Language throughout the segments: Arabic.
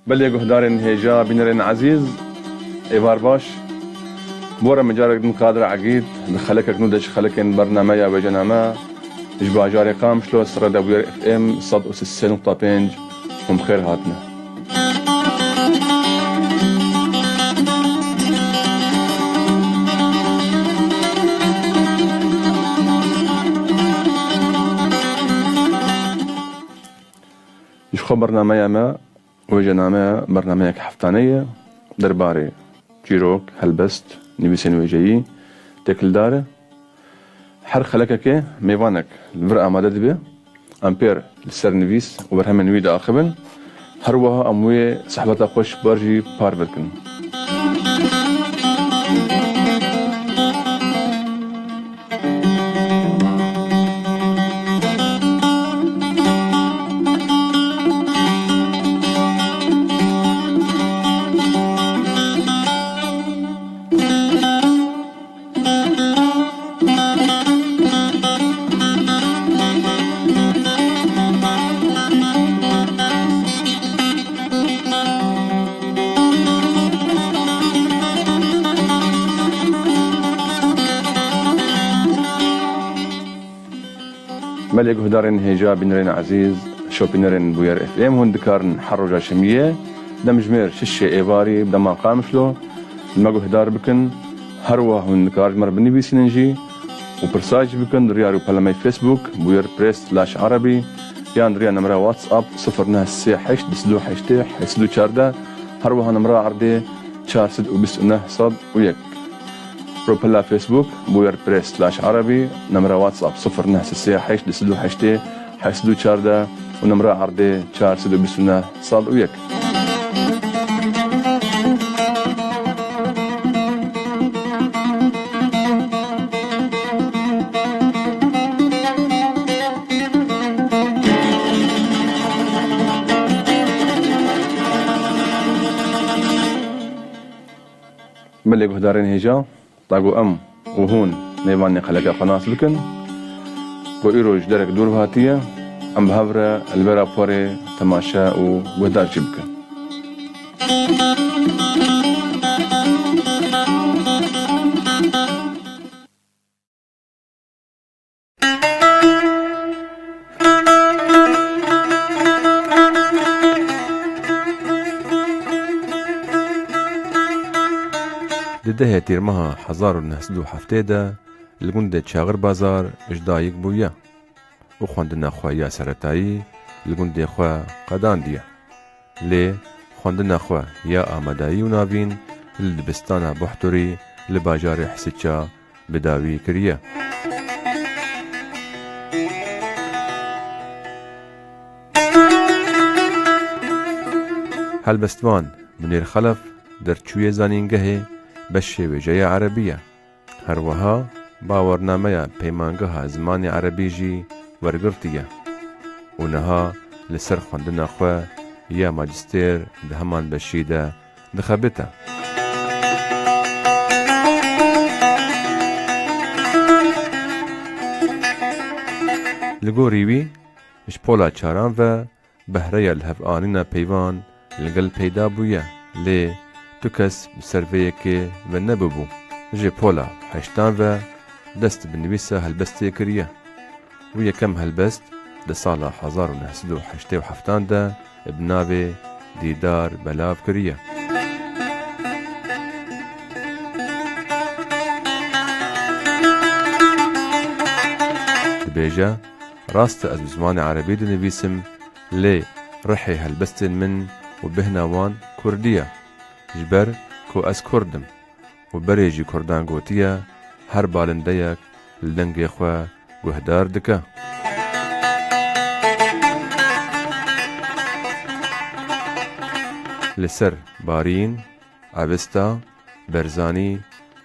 بله گهدارن هجا بینرن عزیز ایوار باش بورا مجارك دن قادر عقيد دخلك نودش خلكن برنامج يا بجنامه ايش باجار قام شلو سرد ابو اف ام صد اس السن طابنج هم خير هاتنا ايش برنامج ما وجنامه برنامج حفتانيه درباري جيروك هلبست نبيسين ويجي تكل داره حر خلكك ميوانك الورقة مادة دبي أمبير لسر نبيس وبرهم نويد آخبن هروها أموي صحبتا خوش بارجي باربلكن ملك هدارن هجا بنرين عزيز شو بنرين بوير اف ام هون دكارن حرجة شمية دمجمير ششة ايباري بدما قامشلو المجو هدار بكن هروا هون دكار مر بنبي سينجي وبرساج بكن ريارو بلامي فيسبوك بوير بريس لاش عربي يان ريا نمرة واتساب 0968 دسلو حشتي حسلو چارده هروا نمرة عرضي 421 صد ويك بروبلا فيسبوك بوير بريس لاش عربي نمرة واتساب 0968 دسلو حشتي حسلو چارده ونمرة عرضي 421 صد ويك ملك هدارين هجا طاقو أم وهون نيواني خلقا قناص بكن وإيروج درك دور بهاتية أم بهافرة البرا بوري تماشا وهدار جبكن ده تيرمها 1907 لگوند چاغر بازار اجدایک بویا و خواندنا خواه سرطایی لگوند خواه قداندیه لی خواندنا خواه یا آمدایی و ناوین لدبستان بحتوری لباجار حسیچا بداوی کریه هلبستوان منیر خلف در چوی زانینگه بشێوێژەیە عەرەبیە هەروەها باوەڕنامەیە پەیمانگەها زمانی عەرەبیژی وەرگرتیە و نەها لەسەر خوێندنە خوێ یا ماجستێر لە هەمان بەشیدا دەخەبێتە لە گۆڕی وی شپۆلا چاران ڤە بەهرەیە لە هەڤئانینە پەیوان لەگەڵ پەیدا بوویە لێ تو کس سرویکی و نبودو جه پولا هشتان و دست بنویسه هلبستی کریه و یکم هلبست ده سال 1987 ده بناوی دیدار بلاف کریه دبيجا راست از زمان عربي دنبيسم لي رحي هلبستن من وبهناوان كردية جبر كو از كردم وبريجي كردان قوتية هر بالنديك لدنگي خوا گهدار دكا لسر بارين عبستا برزاني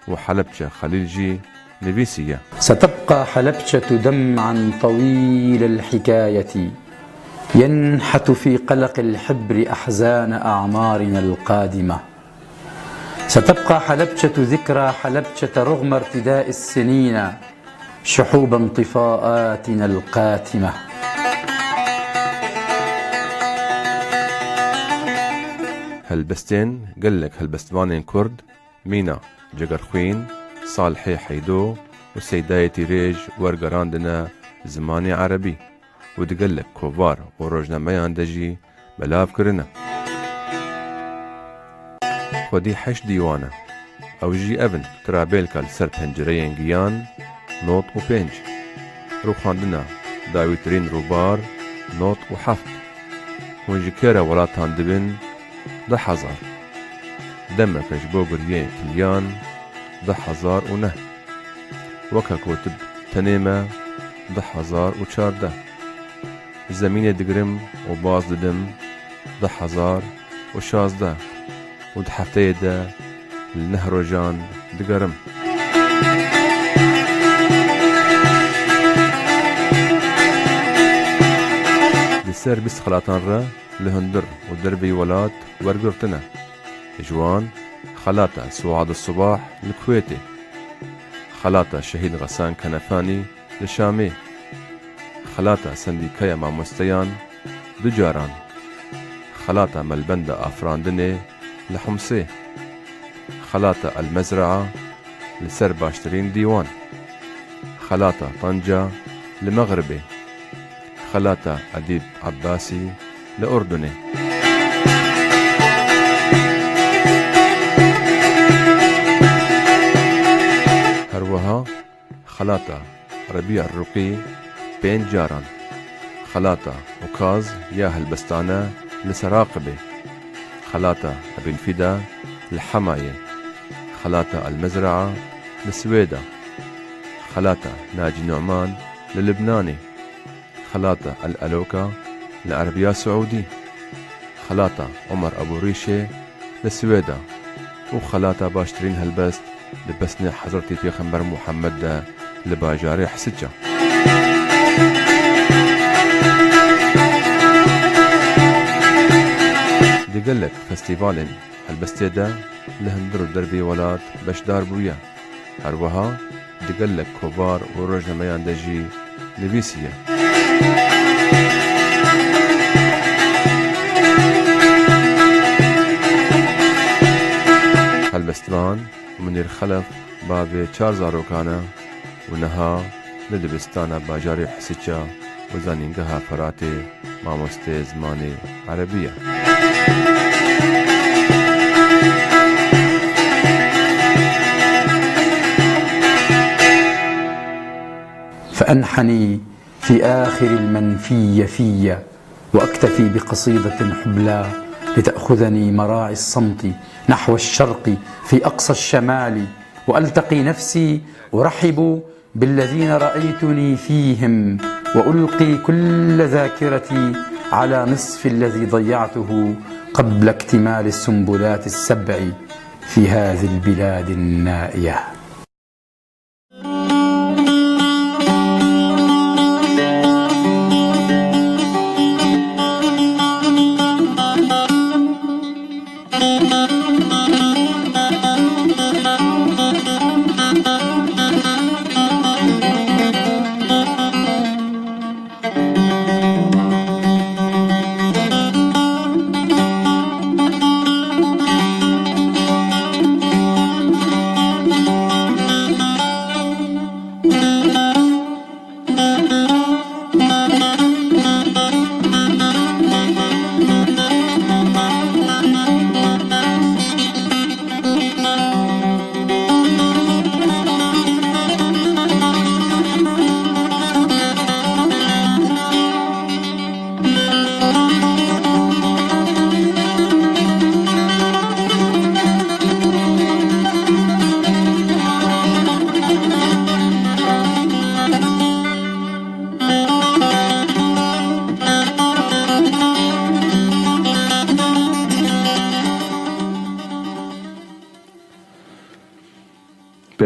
وحلبشة خليلجي نبيسية. ستبقى حلبشة دمعا طويل الحكاية ينحت في قلق الحبر أحزان أعمارنا القادمة. ستبقى حلبشة ذكرى حلبشة رغم ارتداء السنين شحوب انطفاءاتنا القاتمة. هلبستين قلك هلبستوانين كرد مينا جگرخوين صالحي حيدو وسيدايتي ريج ورقراندنا زماني عربي ودقلك كوفار وروجنا ميان دجي بلاف كرنا خودي حش ديوانا او جي ابن ترابيلكا لسر پنجرين گيان نوت و پنج روخاندنا داويترين روبار نوت و حفت ونجي كيرا ولاتان دبن 10,000 دمك جبو بريين كليان 10,009 وكا كوتب تنيمة 10,014 زمين دقرم وباز ددم 10,016 ودحفتي دا النهروجان دقرم لسر بس خلاطان را لهندر ودربي ولات ورقرتنا جوان خلاطة سوعد الصباح الكويتي خلاطة شهيد غسان كنفاني لشامي خلاطة سنديكايا مع مستيان دجاران خلاطة ملبندة أفراندني لحمسي خلاطة المزرعة لسر باشترين ديوان خلاطة طنجة لمغربي خلاطة أديب عباسي لأردني هروها خلاطة ربيع الرقي بين جاران خلاطة وكاز يا هلبستانة لسراقبي خلاطة أبي الفدا الحماية خلاطة المزرعة لسويدا خلاطة ناجي نعمان للبناني خلاطة الألوكا لعربيا سعودي خلاطة عمر أبو ريشة لسويدا وخلاطة باشترين هلبست لبسني حضرتي بيغمبر محمد دا لباجاري حسجة دي قلك فستيفالين هلبستي دا لهندرو دربي ولات بشدار بويا هروها دي قلك كوبار ورجنا ميان دجي نبيسية هلبستوان منير خلف بابي 4 زاروكانا ونها لدبستانا باجاري حسيتشا وزانينجها فراتي ماموستي زماني عربية فأنحني في آخر المنفي في وأكتفي بقصيدة حبلى لتأخذني مراعي الصمت نحو الشرق في أقصى الشمال وألتقي نفسي أرحب بالذين رأيتني فيهم وألقي كل ذاكرتي على نصف الذي ضيعته قبل اكتمال السنبلات السبع في هذه البلاد النائية.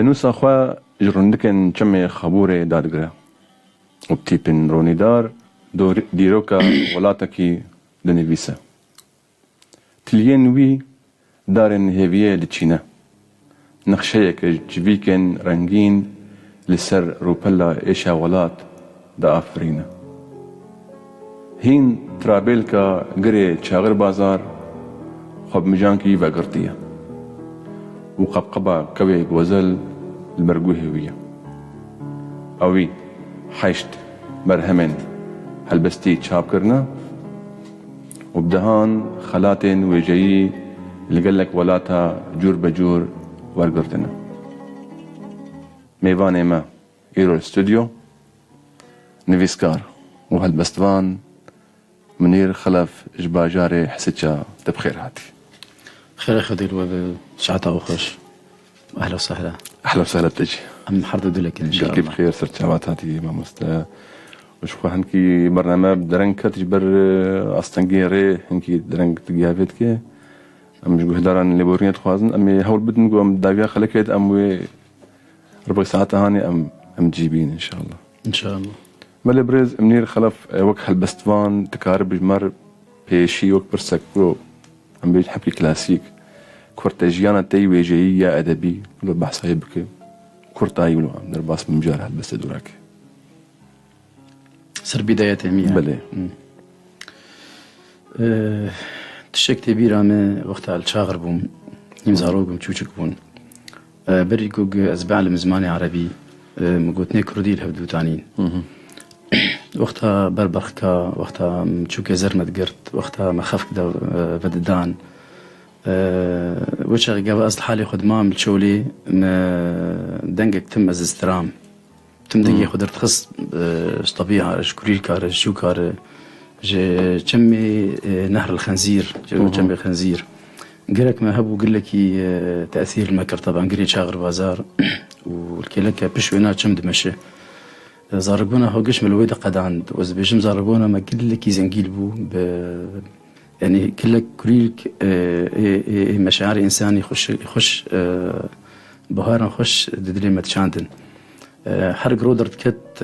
نوسا خوا جرندكن چمه خبوره دادگره وبتيبن رونيدار ديروكا ولاتكي دنيفيسا تلين وي دارن هيفيه لتشينا نخشيك جبيكن رنگين لسر روبلا إيشا ولات دا آفرينا هين ترابيلكا قري شاغر بازار خب مجانكي وقرطية وقبقبا كوي وزل المرقوهوية أوي حيشت مرهمن هلبستي تشاب كرنا وبدهان خلاتين وجاي اللي قالك ولاتها جور بجور ورقرتنا ميفاني ما إيرو الاستوديو نيفيسكار وهالبستوان منير خلف جباجاري حسيتشا تبخير هاتي خير خدير وبشعطة وخش أهلا وسهلا. أهلا وسهلا بتجي أم حردو لك إن شاء الله. كيف بخير صرت شعبات هاتي ما مستا وشوف هنكي برنامج درنك تجبر أستنجيري هنكي درنك تجيافيتك أم جوه دارن لبورنية خوازن أمي هول بدن جو أم داويا خلكيت أم ربع ساعة هاني أم جيبين إن شاء الله. إن شاء الله. مالي بريز منير خلف وقت هالبستوان تكارب بجمر بيشي وقت برسك برو أم بيج حبكي كلاسيك كورتاجيانا تي ويجيية أدبي لو بحث هيبك كورتاي ولو عم درباس من مجال هالبست دوراك. سر بداية مية. بلي. تشك تبيرا ما وقت على الشاغر بوم يمزاروقم تشوشك بون بريقوق أزبعلم زماني عربي مقوتني كردي الهبدو تانين وقتها بربخكا وقتها متشوكي زرمت قرت وقتها ما خفك دا بددان وشا قابا أصل حالي خدمام الشولي دنقك تم أز استرام تم دنقي خدر تخص طبيعة شكوري كار شو كار جمي نهر الخنزير جمي خنزير قالك ما هبو قل لك تأثير المكر طبعا قريت شاغر بازار والكلك بشوينا كم دمشي زاربونا هو قش ملويدة قد عند وزبيجم زاربونا ما قل لك يزنقيل بو يعني كلك كريك مشاعر إنسان يخش بهارا يخش ددري متشاندن حرق رودرت كت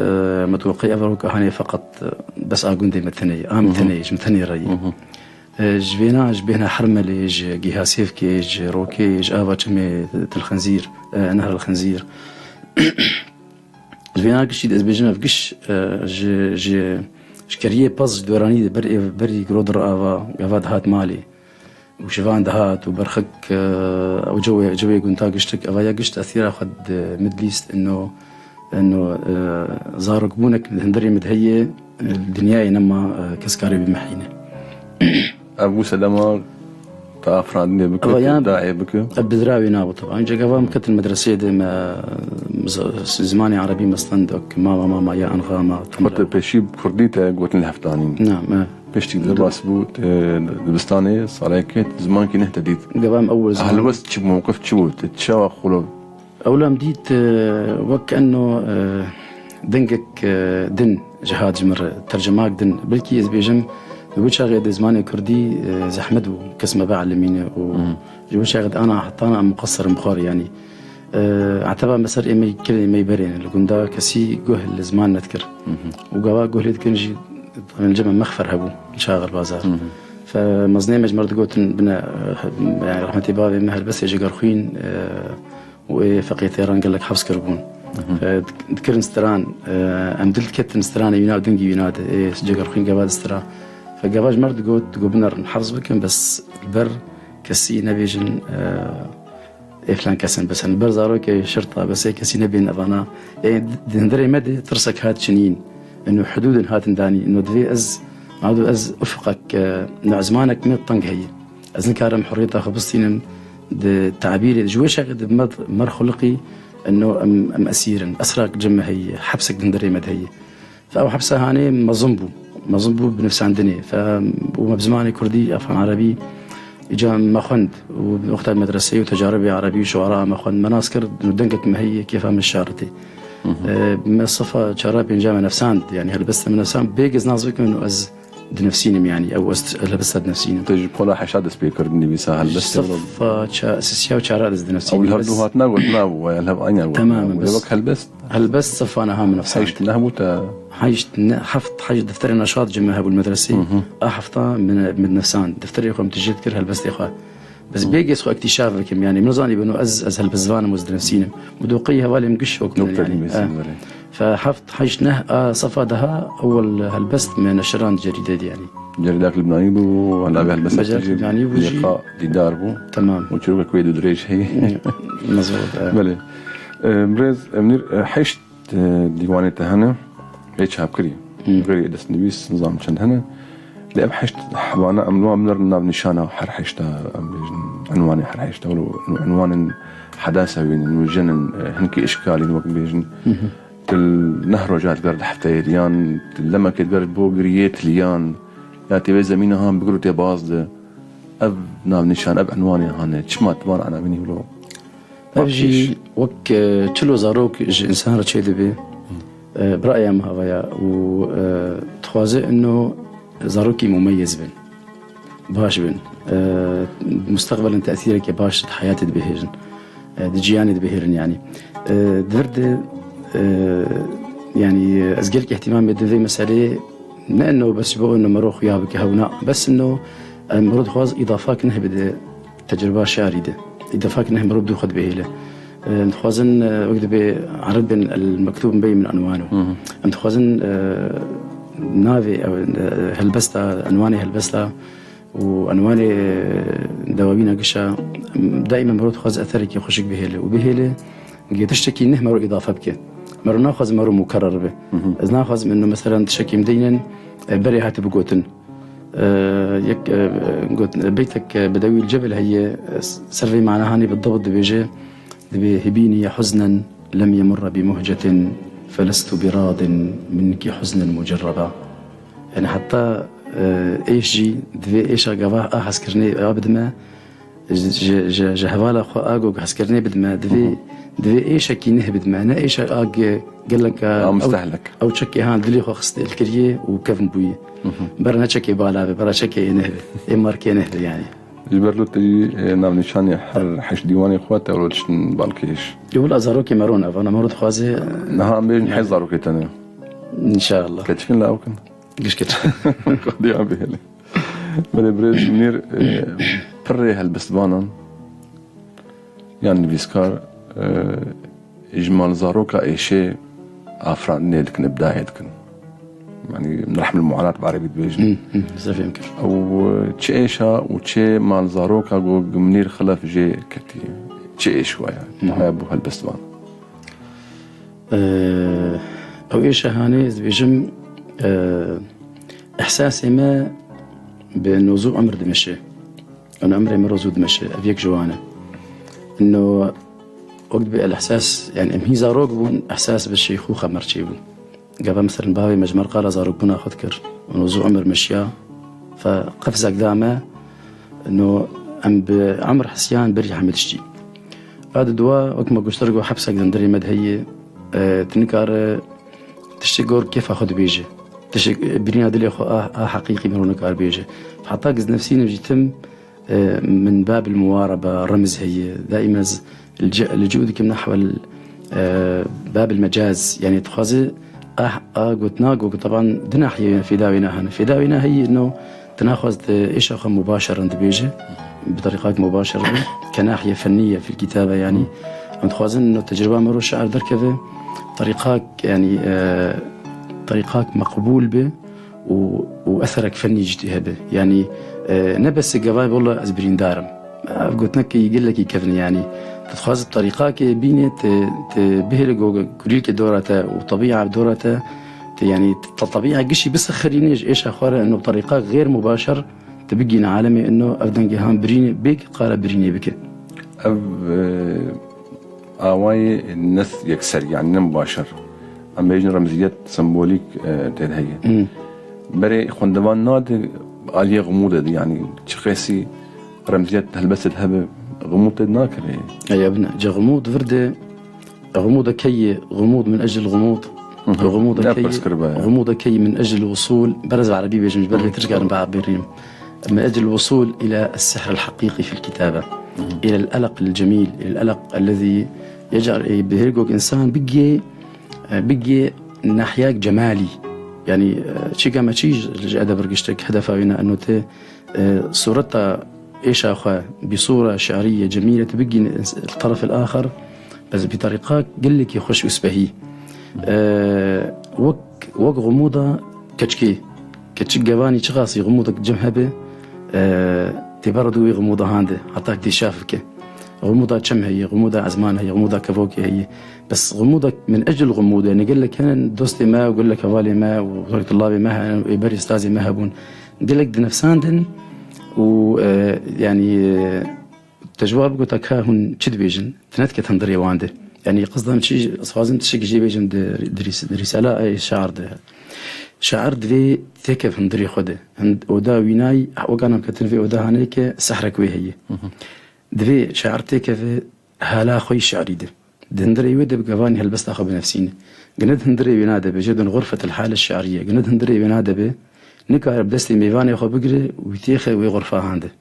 متوقع أفروك هاني فقط بس أقول دي مثنية مثنية رأيي جبينا حرملي جهاسيف كيج روكي آبا تشمي الخنزير نهر الخنزير جبينا كشي دزبيجنا فقش شكريه باز دوراني بري رودر آبا دهات مالي وشفان دهات وبرخك أو جوي قنتا قشتك أبا قشت أثير أخذ مدليست إنه زارك بونك هندري مدهية الدنيا ينما كسكاري بمحينة أبو سلامة تأفرادني بكو داعي بكو بدراوي نابو طبعا جا قوام كت المدرسية دي زماني عربي مستندك ماما يا أنغاما قلت بيشي كرديتا قوت الهفتانين نعم بيشتي دباس بوت دبستاني صاريكت زمان كي نهتديت قوام أول زمان هل وست شو موقف شو تتشاوخ ولو أولا مديت وكأنه دنقك دن جهاد جمر ترجماك دن بلكي يزبيجم وشا غير زماني كردي زحمد وكسمة بعلمينه وشا غير أنا حطانا مقصر مخار يعني اعتبر مسار إمي كلمة يبرين لقندا كسي جهل زمان نذكر وجوا جهل تكنجي من الجمع مخفر هبو شاغر بازار فمزني مجمرت قوت بنا يعني رحمة بابي مهل بس يجي قرخين وفقيه ثيران قال لك حبس كربون ذكر نستران أمدلت كت نستران يناد دنجي يناد جي قرخين قبل استرا فقباج مرد قوت قبنر نحفظ بكم بس البر كسي نبيجن فلان كسن بس البر زاروك شرطة بس كسي نبي نبانا يعني دندري مدي ترسك هات شنين إنه حدود هات داني إنه دفي عادو أفقك نوع زمانك من الطنق هي أزن كارم حريتها خبصتين تعبيري جوش غد مر خلقي إنه أم أسيرا أسرق جمة هي حبسك دندري مد هي فأو حبسها هاني مظنبو بنفس عندني وما بزماني كردي أفهم عربي إجا مخند ووقت المدرسة وتجاربي عربي وشعراء مخند مناسكر إنه دنقك ما هي كيف من الشارتي من الصفة شرابي جامع نفسان يعني هل بس من نفسان بيجز نازوك إنه أز دنفسينم يعني أو هلبست دنفسينم تجي بقولها حشاد سبيكر نبيسا هلبست صفة أساسية وشارع دنفسينم أو الهردوهات ناقول ويلهب أنيا تماما بس هلبست صفة أنا هام نفسي حيشت نهبوتا حفظ حاجة دفتر النشاط جمع هابو المدرسي حفظها من نفسان دفتر يخوم تجي تذكر هلبست إخوة بس بيجي سو اكتشافكم يعني منظاني بأنه أز هالبزوان مزدنفسينم بدوقية والي مقش وقتنا يعني فحفظ حاجة صفة دها أول هلبست من نشران جريدة دي يعني جريداك اللبناني بو هلا بهلبست يعني بوجي لقاء ديدار بو تمام وتشوفك كويدو دريج هي مزبوط بلي بريز منير حيشت ديواني تهنا هيك هابكري غير دست نبيس نظام شند هنا لأب حشت حوانا أملوا أمنر ناب نشانة وحر حشتا عنواني حر حشتا ولو عنوان حداثة بين المجنن هنكي إشكالي وقت بيجن تل نهر وجات قرد حتى يديان لما كت قرد بو قريت ليان يا تبي زمينها هم بقولوا تباز ده أب ناب نشان أب عنواني هاني تشمات تبان أنا مني ولو أبجي وك تلو زاروك إنسان رتشي دبي برأيي ما هوايا وتخوازي إنه زاروكي مميز بن باش بن مستقبلا تأثيرك باش حياتي دبهيرن دجياني دبهيرن يعني درد يعني أزقلك اهتمام بدي مسألة لأنه بس بقول إنه مروخ يابك هونا بس إنه مرود خواز إضافات إنها بدأ تجربة شاردة إضافات إنها مرود دو خد بهيله انتخوازن وقت بعرض بين المكتوب بين من عنوانه انتخوازن نافي أو هلبستا عنواني هلبستا وعنواني دواوين قشة دائما مرود خواز أثرك يخشك بهيله وبهيله تشتكي إنه مرو إضافة بك مرو ناخذ مرو مكرر به إذا ناخذ منه مثلا تشكي مدينا بري هات بقوتن يك قلت بيتك بدوي الجبل هي سري معنا هاني بالضبط بيجي هبيني حزنا لم يمر بمهجة فلست براض منك حزنا مجربا يعني حتى ايش جي دبي ايش اقفا حسكرني ابد ما جهوالا خو اقو حسكرني بد ما دبي ايش كي نهبد معنا ايش اق قال لك مستهلك او تشكي هان دلي خو خست الكريه وكفن بوي برنا تشكي بالا برا تشكي نهبه اي ماركي نهبه يعني جبرلو تجي نام نشاني حر حش ديواني اخواته ولا تشن بالكيش يقول ازاروكي مارون انا مرود خوازي نها بين حي زاروكي تاني ان شاء الله كتشكن لا اوكن قش كت قضي عم بهلي بلي بريز منير بري هالبسبانا يعني بيسكار اجمال زاروكا اي شيء افران نيدكن ابداعيتكن يعني من رحم المعاناة بعربي بيجن بزاف يمكن او تشيشا وتشي مال زاروكا جو منير خلف جي كتي تشي شويه حابو هالبسبان او ايش هاني بيجم احساسي ما بانه زو عمر دمشق انا عمري مره زو دمشق افيك جوانا انه وقت بالاحساس يعني هي زاروك بون احساس بالشيخوخه مرتشيبون قبل مثلا باوي مجمر قال زاروك بنا خذكر ونوزو عمر مشيا فقفز قدامه انه ام بعمر حسيان بري حمد شتي هذا دواء وقت ما قشترقوا حبسك دندري مدهيه تنكار تشتغور كيف اخذ بيجي برينا دلي اخو حقيقي مرونكار بيجي فحتى قز نفسي نجيتم من باب المواربه رمز هي دائما لجودك نحو باب المجاز يعني تخازي قلت ناقو طبعا دناحية في داوينا هنا في داوينا هي انه تناخذ ايش اخو مباشرا بيجي بطريقات مباشره كناحيه فنيه في الكتابه يعني متخوزن انه تجربه مرو شعر دركبه طريقاك يعني طريقاك مقبول به واثرك فني اجتهاده يعني نبس الجواب والله ازبرين دارم قلت لك يقول لك كيفني يعني تتخاذ الطريقة بينة بهرجو كريك دورته وطبيعة دورته يعني الطبيعة قشي بس خلينيش إيش أخبار إنه بطريقة غير مباشر تبقينا عالمي إنه أفضل جهان بريني بيك قال بريني بك أواي الناس يكسر يعني مباشر أما يجن رمزيات سمبوليك تدهية بري خندمان ناد عليه غموضة دي يعني تشخيصي رمزيات هلبست هبه غموض ناكر يا ابن جا غموض فردة غموض كي غموض من أجل الغموض غموضة كي من أجل الوصول برز العربي بيجمج بري ترجع بعبرين من أجل الوصول إلى السحر الحقيقي في الكتابة، إلى الألق الجميل، إلى الألق الذي يجعل بهرجوك إنسان بيجي ناحياك جمالي. يعني شيء ما تشيج الجادة برجشتك هدفها هنا أنه صورتها إيش أخوة بصورة شعرية جميلة تبقي الطرف الآخر بس بطريقة قل لك يخش وسبهي. وق غموضة كتشكي جواني شخاصي غموضة جمهبة تبردو غموضة هانده حتى اكتشافك غموضة كم هي غموضة عزمان هي غموضة كفوك هي بس غموضة من أجل غموضة. يعني قال لك أنا دوستي ما وقال لك هوالي ما وطريق طلابي ما ويبري استاذي ما هبون قال لك نفسان دن ويعني تجواب قلت لك هون شد بيجن تنتك تندري وانده يعني قصدهم شيء أصفازم تشك جي بيجن رسالة أي شعر دوی تکف هندری خوده هند اودا وینای وقانم کتن في اودا هنيك سحرك وهي دوی شعر تکف هلا خوي شعري ده هندري وده بقواني هلبست اخو بنفسينه قند هندري بيناده بجدن غرفة الحالة الشعرية قند هندري بيناده به نكار بدستي ميواني اخو بقري ويتيخه وي غرفة هانده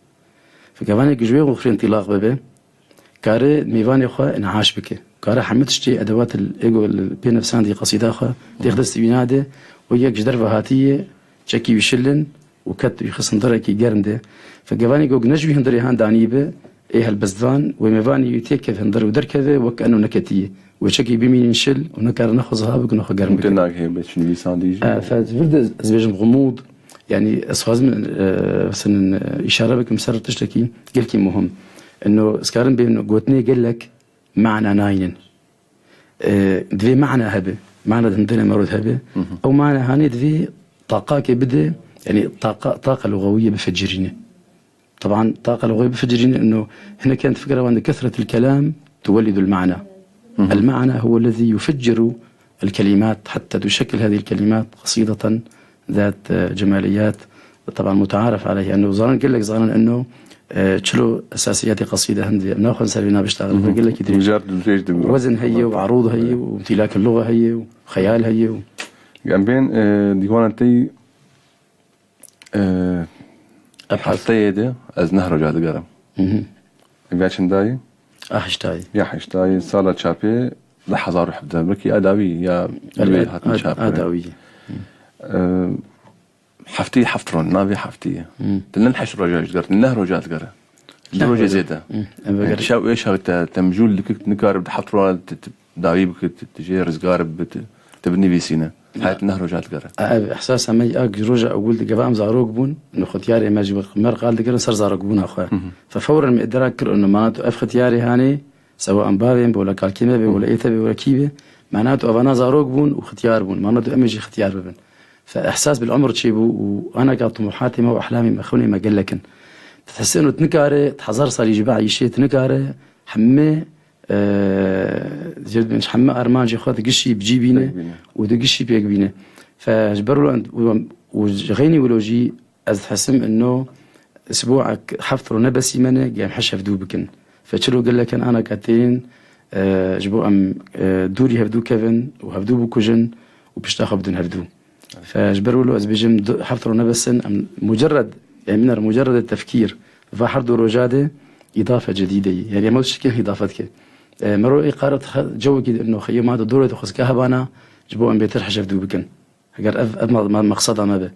فقواني جوي غخري انطلاق ببه كاره ميواني اخو انعاش بك كاره حمدشتي ادوات الايجو بين نفسان دي قصيده اخو تخدستي بيناده وياك جدر فهاتية شكي ويشلن وكت يخصن دركي جرنده فجواني جوج نجوي هندري هاند عنيبه إيه هالبزدان ومفاني يتيكف هندر ودركذا وكأنه نكتية وشكي بمين نشل ونكر نخزها بكنخ جرم. تناق هي بتشني سانديج. فبرد زبيجم غموض يعني أصحاب من مثلا إشارة بك مسر تشتكي قلكي مهم إنه سكارن بين قوتني قال لك معنى ناين دوي معنى هبه معنى هندنا مرود هبه أو معنى هاني دوي طاقة بده يعني طاقة لغوية بفجرينه. طبعا طاقة لغوية بفجرينه إنه هنا كانت فكرة وأن كثرة الكلام تولد المعنى. المعنى هو الذي يفجر الكلمات حتى تشكل هذه الكلمات قصيدة ذات جماليات. طبعا متعارف عليه أنه زارن قال لك زارن أنه تشلو أساسيات قصيدة هندية ناخذ سالينا بيشتغل فقال لك يدري وزن هي وعروض هي وامتلاك اللغة هي وخيال هي جنبين ديوانتي حفتي ده از نهر جاد قرم بيشن داي أحشتاي يا حشتاي صالة شابي لحظة روح بدأ بكي أداوي يا أداوي حفتي حفترون نابي حفتية تلنا حش رجاج قرت النهر رجاج قرة الدرجة زيادة شو إيش هذا تمجول لك نقارب حفترون داوي بك تجي رزقارب تبني بيسينا حياة النهر رجاج قرة إحساس أمي رجع أقول دقة زاروق بون إنه ختياري ما جب مر قال دقة صار زاروق بون أخوه ففورا مقدرك إنه معناته أف ختياري هاني سواء بابين ولا كالكيمة ولا إيتا ولا كيبة معناته أنا زاروق بون وختيار بون معناته أمي اختيار ببن. فإحساس بالعمر تشيبو وأنا قاعد طموحاتي ما وأحلامي ما خوني ما قال لكن تحس إنه تنكاري تحذر صار يجي بعي شيء تنكاري حمى جد مش حمى أرمانجي خاطر قشي بجيبينه ودقشي بيجبينه فجبروا وغيني ولوجي أتحسم إنه أسبوعك حفظوا نبسي منه جام حشف دوبكن فتشلو قال لك أنا كاتين جبوا أم دوري هفدو كيفن وهفدو بوكوجن وبيشتاخ بدون هفدو فجبروا له أزبيجم حفظوا نبسن مجرد يعني من مجرد التفكير فحردوا رجاده إضافة جديدة يعني ما وش كيف إضافتك مروا إقارة جو كده إنه خيو ما دورة تخص كهبانا جبوا أم بيتر حشف دوبكن هجر ما مقصدها ما به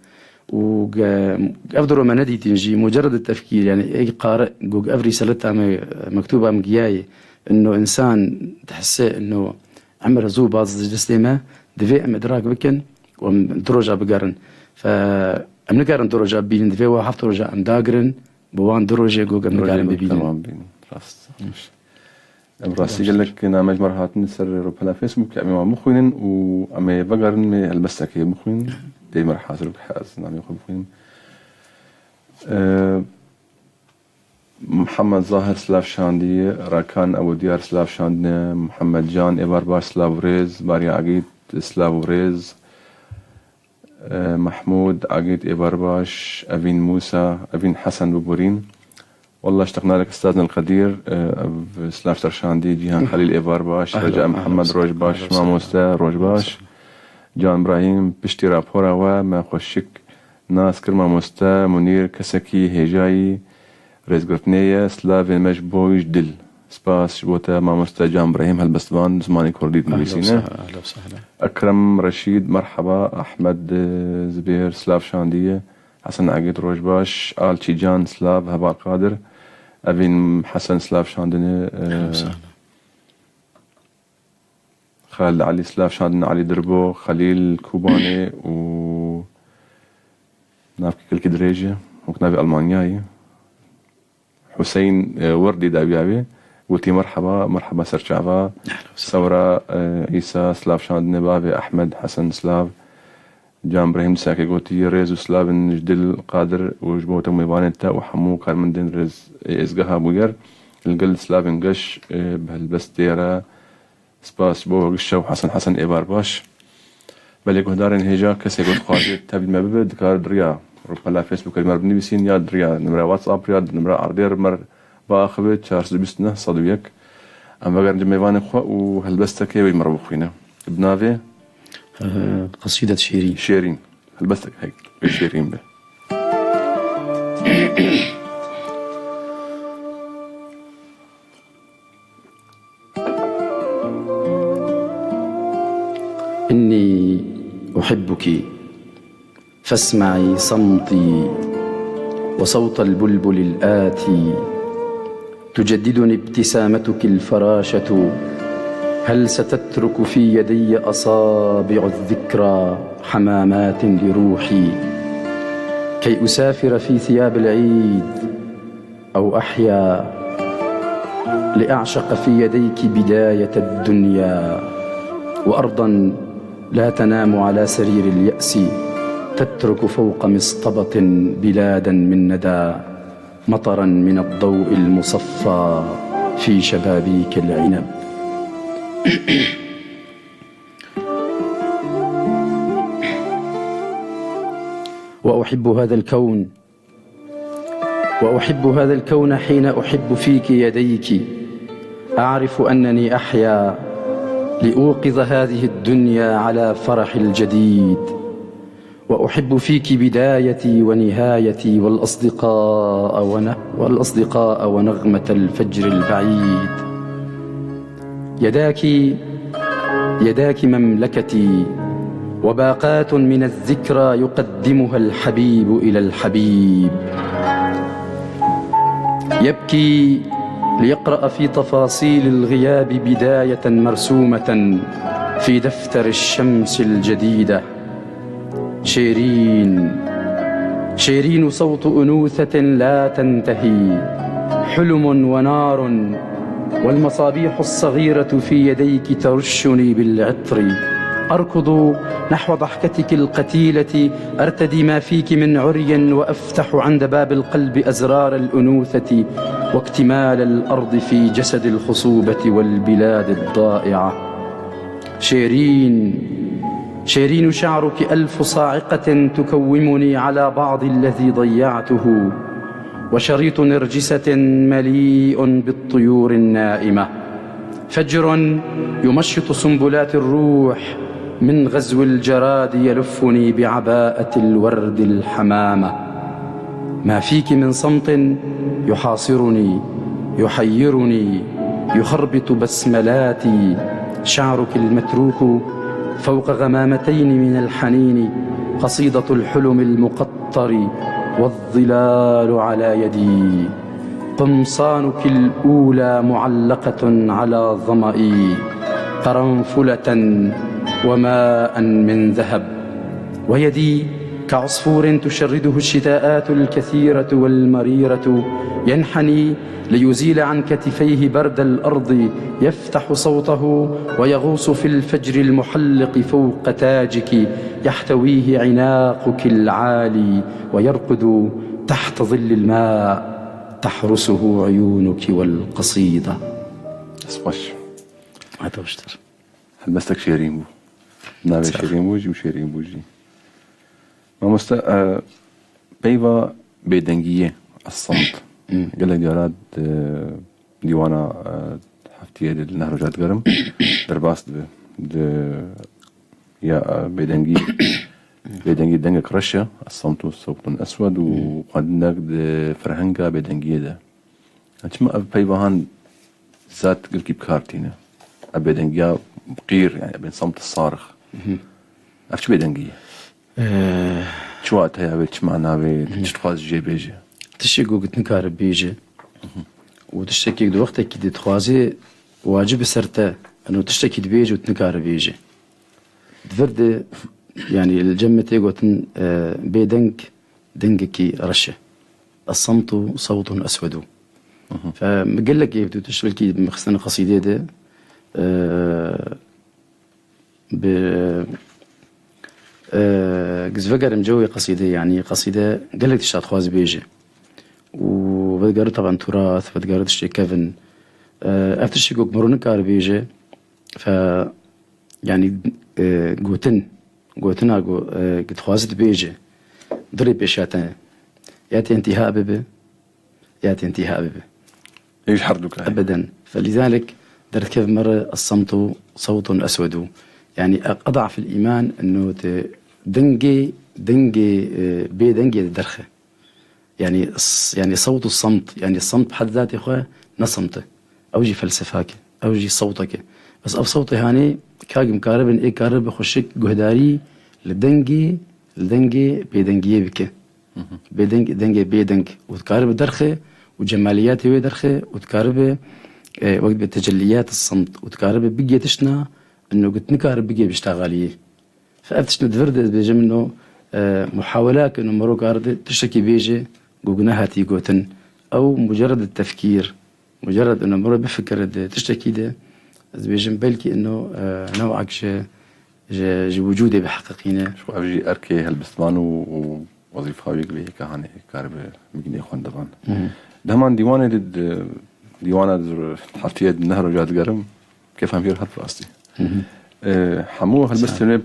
وأفضلوا ما ندي تنجي مجرد التفكير يعني أي قارئ جوج أفري سلتها مكتوبة مجياي إنه إنسان تحسه إنه عمر زو بعض الجسمة دفع إدراك بكن ومدرجة بقرن فأم نقارن درجة بين دفع وحفظ درجة أم داقرن بوان درجة جوج أم نقارن ببين براسي قال لك نعمل مرات نسر روبنا فيسبوك أمي مخوين وأمي بقرن المسكة مخوين دي مرحاز ربحاز نعم يخو مخوين محمد ظاهر سلاف شاندي راكان أبو ديار سلاف شاندي محمد جان إبار باش سلاف ريز باري عقيد سلاف ريز محمود عقيد إبارباش أبين موسى أبين حسن ببورين والله اشتقنا لك أستاذنا القدير سلاف ترشاندي جيهان خليل إبارباش رجاء محمد روجباش ماموستا روجباش جان إبراهيم بشتي رابورا وما خوشك ناس كرما مستا منير كسكي هجاي رزقرتنية سلافي مجبوج دل سباس بوتا ما مستا جان إبراهيم هالبستبان زماني كرديد نبيسينا. أهلا وسهلا. أكرم رشيد مرحبا. أحمد زبير سلاف شاندية. حسن عقيد روجباش آل تيجان سلاف هبا قادر. أبين حسن سلاف شاندني. خالد علي سلاف شاندني علي دربو خليل كوباني و نافك كل كدريجة ممكن نبي ألمانياي. حسين وردي دابيابي قلتي مرحبا سرشعبا. ثورة عيسى سلاف شاندني بابي أحمد حسن سلاف جان إبراهيم ساكي قلتي ريزو سلاف نجدل قادر وجبوتا ميبانتا وحمو كار من دين ريز إزقها بوير القل سلاف نقش بهالبستيرة سباس بو قشة وحسن إبار باش بليكو هدارين هيجا كسي قلت خاطي تابل ما ببد كار دريا ربما لا فيسبوك المر بنبسين يا دريا نمرة واتساب يا نمرة عردير مر باخبت شارس بسنة صدويك أما قرن جميفان إخوة وهالبستك ويمر بخوينا بنافي قصيدة شيرين هالبستك هيك شيرين به. إني أحبك فاسمعي صمتي وصوت البلبل الآتي تجددني ابتسامتك الفراشة هل ستترك في يدي أصابع الذكرى حمامات لروحي كي أسافر في ثياب العيد أو أحيا لأعشق في يديك بداية الدنيا وأرضا لا تنام على سرير اليأس تترك فوق مصطبة بلادا من ندى مطرا من الضوء المصفى في شبابيك العنب. وأحب هذا الكون حين أحب فيك يديك أعرف أنني أحيا لأوقظ هذه الدنيا على فرح الجديد وأحب فيك بدايتي ونهايتي والأصدقاء ونغمة الفجر البعيد. يداك مملكتي وباقات من الذكرى يقدمها الحبيب إلى الحبيب يبكي ليقرأ في تفاصيل الغياب بداية مرسومة في دفتر الشمس الجديدة. شيرين صوت أنوثة لا تنتهي حلم ونار والمصابيح الصغيرة في يديك ترشني بالعطر أركض نحو ضحكتك القتيلة أرتدي ما فيك من عري وأفتح عند باب القلب أزرار الأنوثة واكتمال الأرض في جسد الخصوبة والبلاد الضائعة. شيرين شعرك ألف صاعقة تكومني على بعض الذي ضيعته وشريط نرجسة مليء بالطيور النائمة فجر يمشط سنبلات الروح من غزو الجراد يلفني بعباءة الورد الحمامة. ما فيك من صمت يحاصرني يحيرني يخربط بسملاتي شعرك المتروك فوق غمامتين من الحنين قصيدة الحلم المقطر والظلال على يدي قمصانك الأولى معلقة على ظمئي قرنفلة وماء من ذهب ويدي كعصفور تشرده الشتاءات الكثيرة والمريرة ينحني ليزيل عن كتفيه برد الأرض يفتح صوته ويغوص في الفجر المحلق فوق تاجك يحتويه عناقك العالي ويرقد تحت ظل الماء تحرسه عيونك والقصيدة. أصبش هذا وشتر هل بستك شيرين بو نابي شيرين بوجي وشيرين بوجي ما بيبا بيدنجية الصمت قال لك جارات ديوانا حفتية النهر جات قرم درباس يا بيدنجي دنجك رشة الصمت صوت أسود وقدناك فرهنجا بيدنجي ده أنتما بيبهان ذات قلكي بكارتينا أبيدنجيا بقير يعني بين صمت الصارخ أفش بيدنجي شو وقتها بيتش معنا بيتش تخواز جي بيجي تشيكو قلت نكار بيجي وتشتكي دو وقتك كي تخوازي واجب سرته انه تشتكي بيجي وتنكار بيجي دفرد يعني الجمة تيغوتن دنجكي رشة الصمت صوت أسود فمقل لك يبدو تشتغل كي مخصنا قصيدة ده قزفقر مجوي قصيدة يعني قصيدة قال لك تشتغل خوازي بيجي وبدقار طبعا تراث بدقار تشتي كيفن افتشي قوك مرونك بيجي ف يعني قوتنا قد خوازت بيجي ضرب بيشاتنا ياتي انتهاء ببه ياتي انتهاء ببه ايش حردك ابدا فلذلك درت كيف مرة الصمت صوت اسود يعني اضعف الايمان انه دنجي بيدنجي الدرخه يعني صوت الصمت يعني الصمت بحد ذاته اخوه نصمته اوجي فلسفاك اوجي صوتك بس اف صوتي هاني كاج مكارب اي كارب خشك جهداري لدنجي بيدنجي بك دنجي بيدنج وتكارب درخه وجماليات درخه وتكارب وقت بتجليات الصمت وتكارب بقي تشنا انه قلت نكارب بقي بيشتغاليه فافتشنا دفرد بيجي منه محاولات انه مروك ارض تشتكي بيجي قوقنا هاتي قوتن او مجرد التفكير مجرد انه مرة بفكر تشتكي ده بيجي بلكي انه نوعك جي وجودي بحققينه شو أبجي أركي هالبستمان ووظيفة ويقلي كهاني كارب مجني إخوان دبان دهمان ديوانة حرتية النهر وجاد قرم كيف هم يرهد فاستي حمو هالبستمان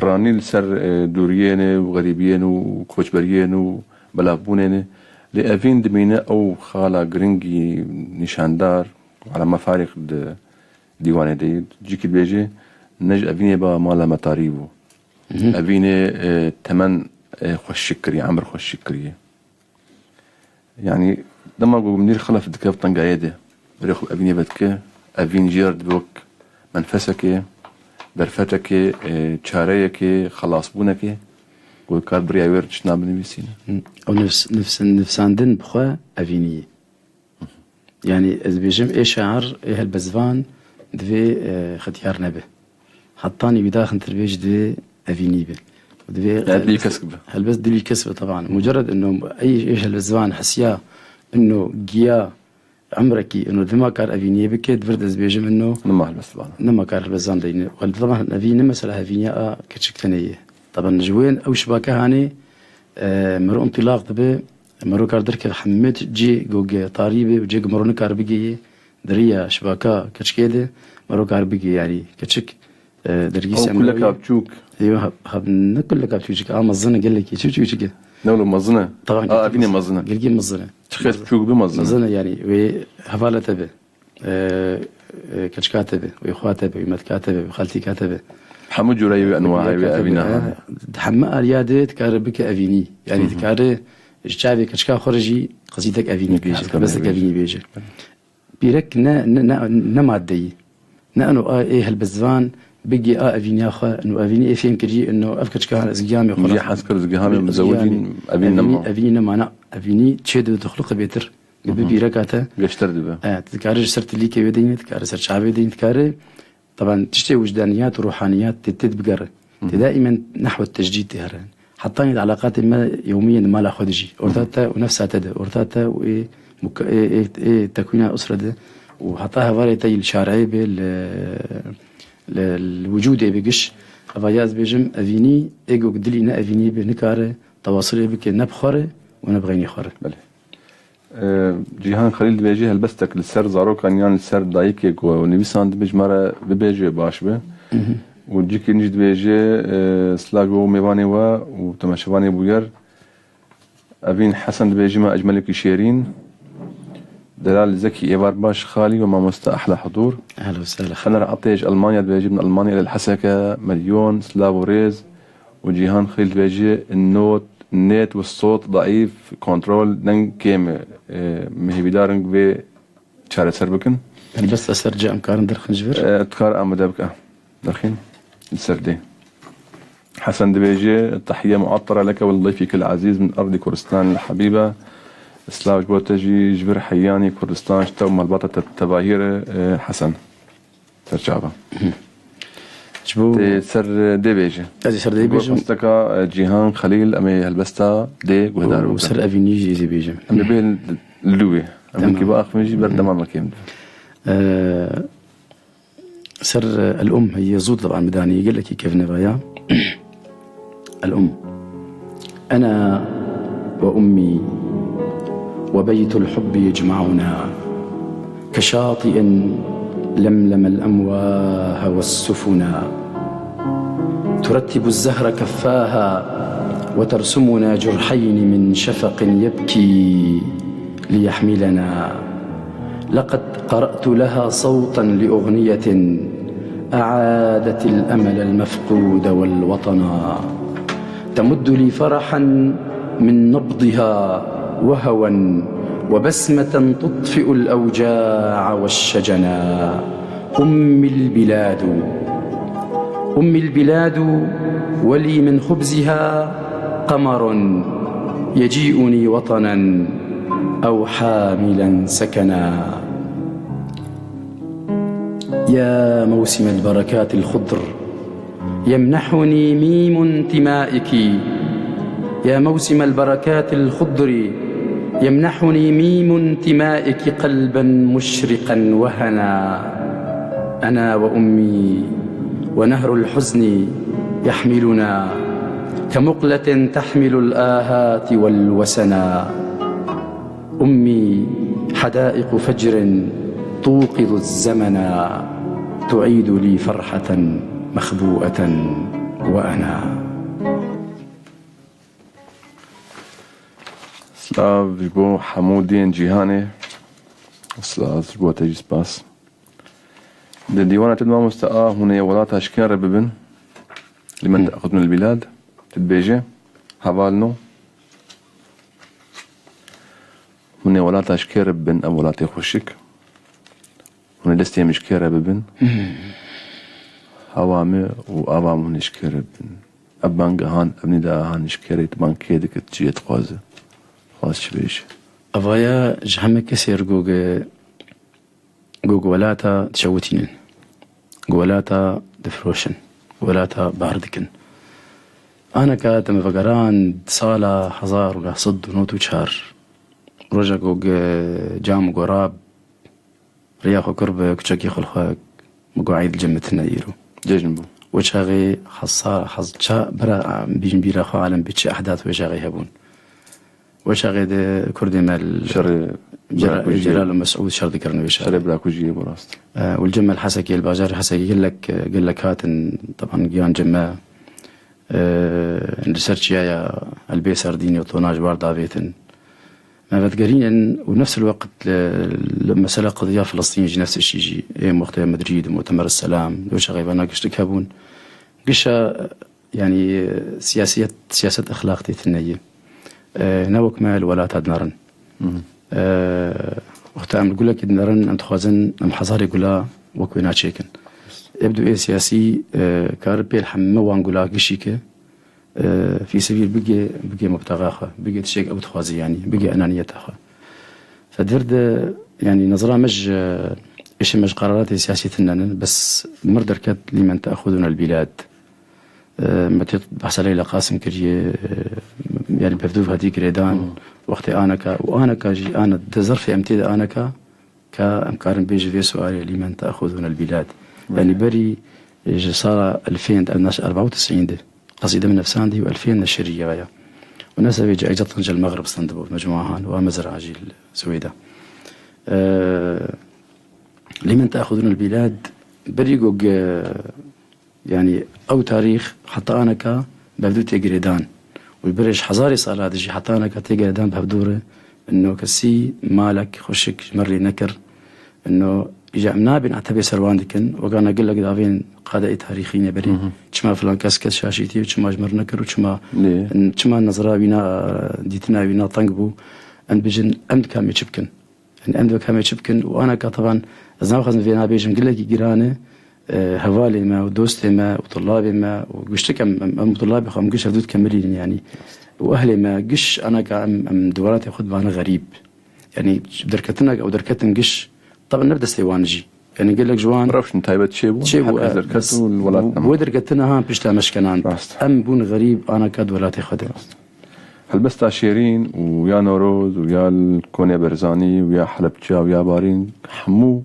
براني لسر دوريين وغريبين وكوشبريين وبلابونين لأفين دمينة أو خالة جرينجي نشاندار على مفارق ديوانة دي جيكي بيجي نج أفيني با مالا مطاريبو أفيني تمن خوش شكري عمر خوش شكري يعني لما قو منير خلف دكاب طنقايدة بريخو أفيني بدك أفين جيرد بوك منفسك درفتك تشاريك خلاص بونك وكار بريا ويرد شناب نبيسينا أو نفس عندن بخوا أفيني يعني إذا بيجم إيه شعر إيه هالبزفان دفي ختيار نبه حطاني بداخل تربيج دفي أفيني به ودفي دلي كسبه هالبس دلي كسبه طبعا مجرد إنه أي إيش هالبزفان حسيا إنه جيا عمركي إنه ذما كار أفيني بك دفرد إذا بيجم إنه نما هالبزفان نما كار هالبزفان دينه طبعا أفيني مثلا أفيني كتشكتنيه طبعا جوين أو شبكة هاني مرو انطلاق دبي مرو كار درك حمت جي جوج طاريبه وجي مرو كار بيجي دريا شبكة كتشكيده مرو كار بيجي يعني كتشك درجيس كلك كابتشوك ايوه هب كلك كابتشوك مزنه قال لك شو شو نولو مزنه طبعا افيني مزنه قال لي مزنه تخيل تشوك بمزنه مزنه يعني وهفاله تبه كتشكاتبه واخواتبه ومتكاتبه وخالتي كاتبه حمو جوري انواع ابينا حما اريادت كاربك افيني يعني تكار الشعبي كشكا خرجي قصيدك افيني بيجي بس افيني بيجي بيرك نا مادي نا انه ايه هالبزفان بيجي افيني اخا انه افيني فين كجي انه افكشكا زقامي خلاص جي حاسكر زقامي مزوجين افيني نما افيني تشد تخلق بيتر بيركاته يشترد به تكار سرت لي كي بدين تكار سر شعبي بدين تكار طبعا تشتي وجدانيات وروحانيات تتبقر دائما نحو التجديد تهران حطاني العلاقات ما يوميا ما لا خدجي ورثاتها ونفسها تدا ورثاتها وايه تكوينها اسره ده وحطاها فاريتي الشارعي الوجود بقش افاياز بيجم افيني ايجو قدلي نا افيني بنكاره تواصلي بك نبخره ونبغيني خره بله جيهان خليل بيجي هلبستك للسر زارو كان يعني السر دايك ونبيساند بجمره ببيجي باش به وجيك نجد بيجي سلاغو ميواني وتماشفاني بوير افين حسن بيجي ما اجملك شيرين دلال زكي إبار باش خالي وما مستأحلى حضور. أهلا وسهلا. خلنا رأطيج ألمانيا بيجي من ألمانيا للحسكة مليون سلافوريز وجيهان خليل بيجي النت والصوت ضعيف كنترول دن كيم مهي بدارنج بي شارع سربكن يعني بس أسرجع أمكارن درخن جبر تكار أمدابك درخين السردي. حسن دبيجي التحية معطرة لك ولضيفك العزيز من أرض كردستان الحبيبة سلاوج بوتجي جبر حياني كردستان شتو ملبطة التباهير حسن سرجابة جبو سر دبيجي أزي سر دبيجي مستكا جيهان خليل أمي هلبستا دي وهدار وسر أفينيجي زي بيجي أمي بيه اللوي أمي كبا أخميجي برد ما مكيم سر الأم هي زود طبعا مداني يقول لك كيف نبايا الأم أنا وأمي وبيت الحب يجمعنا كشاطئ لملم الأمواه والسفنا ترتب الزهر كفاها وترسمنا جرحين من شفق يبكي ليحملنا لقد قرأت لها صوتا لأغنية أعادت الأمل المفقود والوطنا تمد لي فرحا من نبضها وهوى وبسمة تطفئ الأوجاع والشجنا أمي البلاد ولي من خبزها قمر يجيئني وطنا أو حاملا سكنا يا موسم البركات الخضر يمنحني ميم انتمائك يا موسم البركات الخضر يمنحني ميم انتمائك قلبا مشرقا وهنا أنا وأمي ونهر الحزن يحملنا كمقلة تحمل الآهات والوسنا أمي حدائق فجر توقظ الزمن تعيد لي فرحة مخبوءة وأنا سلاف جبو حمودين جيهاني سلاف جبو تجي سباس ديوانة تدمى مستقى هنا ولات أشكين رببن لمن تأخذ من البلاد تتبيجي هبالنو هنا ولات أشكين رببن أو ولات يخشك هنا لستي مشكين رببن هوامي وأبام هنا شكين رببن أبان هان أبني دا هان شكيريت بان كيدك تجيت خوازي خاص شبيش أفايا جهمك كسير جوج ولاتا تشوتين ولاتا دفروشن ولاتا باردكن أنا كاتم فقران صالة حزار وقع صد ونوتو شهر رجع جوج جام قراب رياخو كربة كتشكي خلخاك مقاعد الجمة النايرو جنبو وشاغي حظ شا برا بيجن بيرا خو عالم بيتش أحداث وشاغي هبون وشاغي كردي مال شر جلال مسعود شر ذكرنا وشاغي شر براكوجي براست والجمة الحسكي الباجار الحسكي قال لك هاتن طبعا جيان جمة ريسيرش يا البي سرديني وطوناج بارد بيتن ما بتقرين ونفس الوقت المسألة قضية فلسطينية نفس الشيء جي وقتها مدريد ومؤتمر السلام دوش غيبانا قشتك هابون قشة يعني سياسة أخلاقية النية نوك مال ولا تدنرن وقتها أم نقول لك نرن أنت خوازن أم حزاري قلا وكوينا تشيكن يبدو سياسي كاربي الحمى وانقولا قشيكه في سبيل بقي مبتغاخه بقي تشيك أو تخوازي يعني بقي أنانيتها فدرد يعني نظرة مش قرارات سياسية النان بس مردركت لمن تأخذون البلاد ما تبحث ليلى قاسم كريه يعني بفدوف هذيك ريدان وقت أنا كاجي أنا تظرف امتداد أنا كأمكارن بيجي في سؤال لمن تأخذون البلاد يعني بري صار 2094 ده قصيدة من نفسان دي و2000 نشرية غاية وناس بيجي أجل طنجة المغرب صندبوا مجموعة هان ومزرعة جيل سويدة لمن تأخذون البلاد بريقوق يعني أو تاريخ حتى أنا ببدو تيجريدان والبرج حزاري صار هذا الشيء حتى أنا تيجريدان بهدوره إنه كسي مالك خشك مرلي نكر إنه إجا منابن عتبي سرواندكن وقانا قل لك دافين قادة تاريخية بري تشما فلان كاسكت شاشيتي وتشما جمر نكر وتشما نظرة بينا ديتنا بينا طنقبو أن بيجن أمد كامي تشبكن يعني أمد كامي تشبكن وأنا كطبعا أزناو خزن فينا بيجن قل لك جيرانه هوالي ما ودوستي ما وطلابي ما وقشتك أم طلابي خام قش هدود كملين يعني وأهلي ما قش أنا كأم دوراتي أخذ بانا غريب يعني دركتنا أو دركتن قش طبعا نبدأ سيوانجي يعني قال لك جوان رفش نتايبة تشيبو دركتو الولاتنا ودركتنا هان بيشتا مشكنان أم بون غريب أنا كاد ولاتي خدم هل بس تاشيرين ويا نوروز ويا الكونيا برزاني ويا حلبجة ويا بارين حمو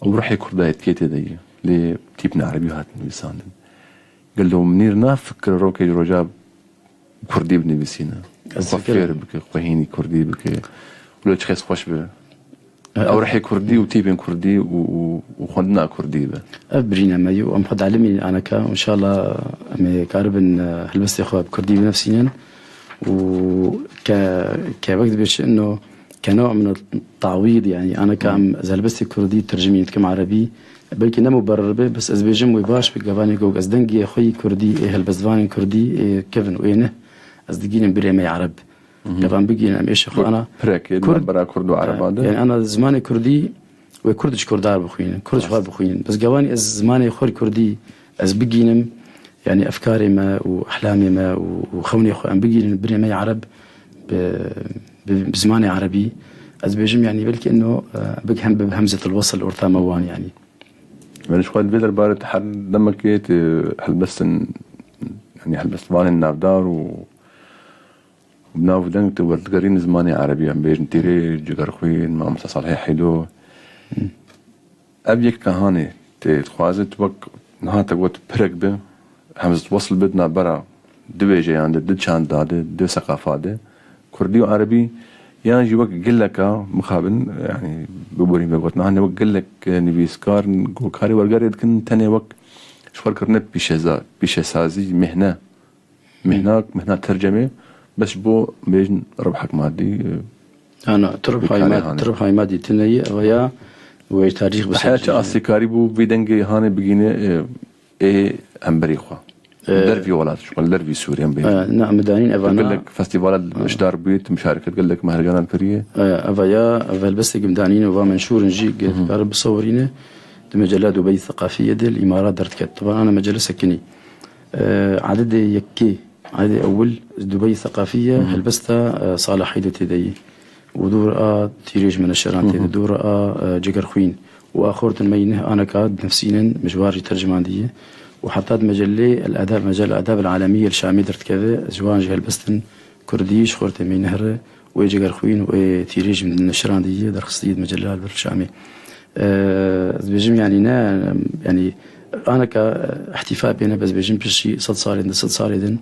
أو روحي كرداية كيتي دي لي تيبنا عربي هات نبيسان قال له منير نافكر روكي رجاب كردي بني بسينا صفير بك قهيني كردي بك ولا تشخيص خوش به أو روحي كردي وتيبين كردي وخندنا كردي به أبرينا ما يو أم خد علمي أنا وإن شاء الله أمي كاربن هلبستي أخوة كردي بنفسيا كبكت بيش إنه كنوع من التعويض يعني أنا كام زلبستي كردي ترجمي يتكلم عربي بلكي نمو برر به بس از بيجم ويباش بقباني جوج از دنجي أخوي كردي إيه هالبزواني كردي إيه كيفن وينه از دقينا بريمي عرب قبان بقينا أم إيش أخو أنا كرد برا كرد وعرب هذا يعني أنا زماني كردي وكردش كردار بخوين كردش خوار بخوين بس قباني از زماني خور كردي از بقينم يعني أفكاري ما وأحلامي ما وخوني أخو أم بقينا بريمي عرب بزماني عربي از بيجم يعني بلكي إنه بقهم بهمزة الوصل أرثا موان يعني مالش خواد بيدر بارد حل دمك يت حلبستن يعني حلبست بان النافدار وبناف دنك تورد زماني عربي عم بيجن تيري جقر خوين ما متصالحي حيدو أبيك كهاني تخوازت وك نهاتك وقت برق به همزة وصل بدنا برا دبيجي عند دشان داده دو ثقافات كردي وعربي يعني جي وقت قل لك مخابن يعني ببوري بقولنا هن وقت قل لك نبيسكار نقول كاري ورقاريد كن تاني وقت شو كرنا بيشسازي مهنة ترجمة بس بو بيجن ربحك مادي أنا تربح هاي مادي تنية ويا وتاريخ بس حياة أسيكاري بو بيدنجي هاني بيجينا إيه أمبريخوا درفي ولات شو درفي سوريا نعم مدانين أفانا قال لك فستيفالات إشدار بيت مشاركة قال لك مهرجانات كورية أفايا بس مدانين وفا منشور نجي قارب بصورينه مجلة دبي الثقافية دي الإمارات درت كت طبعا أنا مجلة سكني عدد يكي عدد أول دبي الثقافية هلبستا صالح حيدة تدي ودور تيريج من الشران دور جقر خوين وآخرت المينه أنا كاد نفسيا مجواري ترجمان دي وحطيت مجلة الآداب مجلة الآداب العالمية الشامية درت كذا جوان جهل بستن كرديش خورت من نهر ويجي خوين وتيريج من النشران دي در خصيد مجلة الشامية بيجم يعني أنا كاحتفاء بينا بس بيجم بشي صد صار دن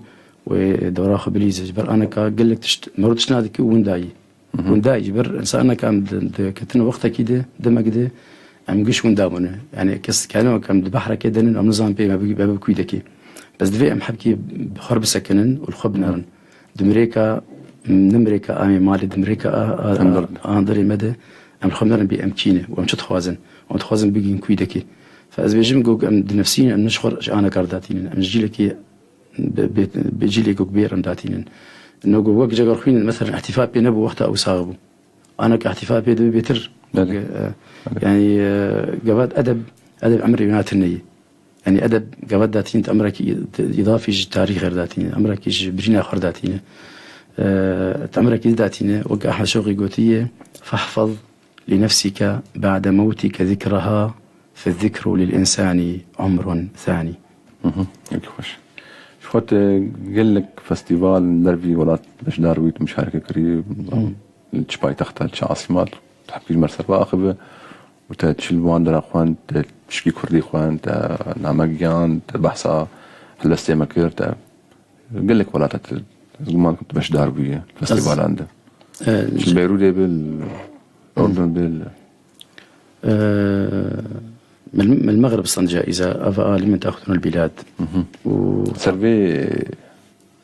ودورا خبليزة جبر أنا كقول لك مرتش نادك ونداي جبر إنسان أنا كام كتنا وقتها كده دم كده أم قش وندامونه يعني كانوا كم البحر كده أم نظام بيه ما بكويدكي بس دفي أم حبكي بخرب سكنن والخب نارن دمريكا نمريكا أمي مالي دمريكا أندري مدى أم خمرن بأمكينه وأم تخوازن بيجين كويدكي فأز بيجم جوج أم نفسين أم نشخر أنا كارداتين أم جيلكي بيجيلي جوج بير أم داتين إنه جوج جاكر خوين مثلا احتفاء بينبو وقتها أو صاغبو أنا كاحتفاء بيدو بيتر يعني جواد أدب أمري يناتني يعني أدب جواد داتين أمرك إضافي تاريخ غير داتين أمرك برينا آخر داتين أمرك داتين وقع حشوقي قوتية فاحفظ لنفسك بعد موتك ذكرها فالذكر للإنسان عمر ثاني. خوش. شوت قال لك فستيفال درفي ولات باش دارويت مشاركة كريم تشباي تختال عاصمات تحكي المرسل واخبه وتشل واندر اخوان تشكي كردي اخوان تا نامجيان تبحثا هلستي مكير تا قال لك ولات زمان كنت باش داروي فستيفال عنده بيروت بالأردن من المغرب صن جائزة أفا لمن تأخذون البلاد سرفي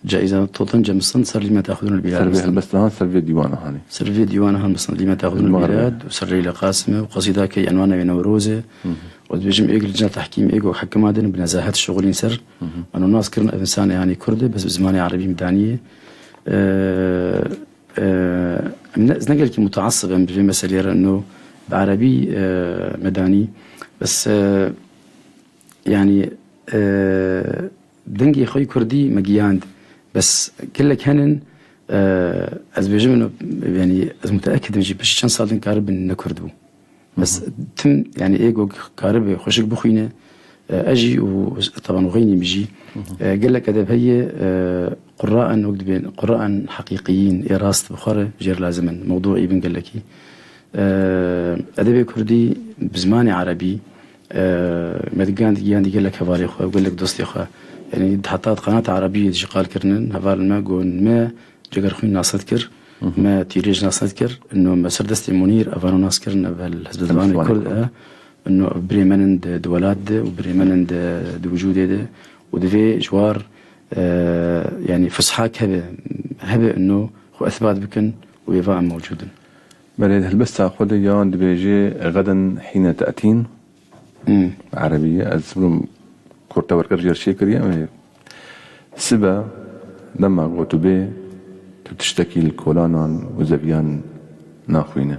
جائزة طنجة مصن صار لما تأخذون البلاد. سرفي بس هان سرفي ديوانه هاني. سرفي ديوانه هان مصن لما تأخذون البلاد وسري لقاسمة وقصيدة كي أنوانا بنوروزة وبيجم إيجل لجنة تحكيم إيجو حكم هذا بنزاهات الشغلين سر أنا الناس كرنا إنسان يعني كردي بس بزماني عربي مدانية. نقل كي متعصبا في مسألة إنه بعربي مداني بس يعني دنجي خوي كردي مجياند بس كلك هنن از بيجم إنه يعني از متأكد من باش شن صار كارب نكردو بس تم يعني إيجو كارب خوشك بخينه أجي وطبعا وغيني بيجي قال لك أدب هي قراء وكتبين قراء حقيقيين إراست بخارة جير لازما موضوعي بن قال لكي أدبي كردي بزماني عربي ما تقان قال لك هفاري أخوة وقال لك دوستي أخوة يعني حطات قناة عربية تجي قال كرنن هفار ما قون ما جقر خوين ناس تذكر ما تيريج ناس تذكر إنه ما سردستي منير أفانو ناس كرن بهالحزب الزماني الكرد إنه بريمانند دولاد وبريمانند دوجود ده ودفي جوار يعني فصحاك هبه إنه هو أثبات بكن ويفاء موجودا. بلد هل بس تأخذ يان دبيجي غدا حين تأتين عربية أزمرم كورتا وركر جير شيكريا سبا لما قوتو بي تشتكي الكولانان وزبيان ناخوينة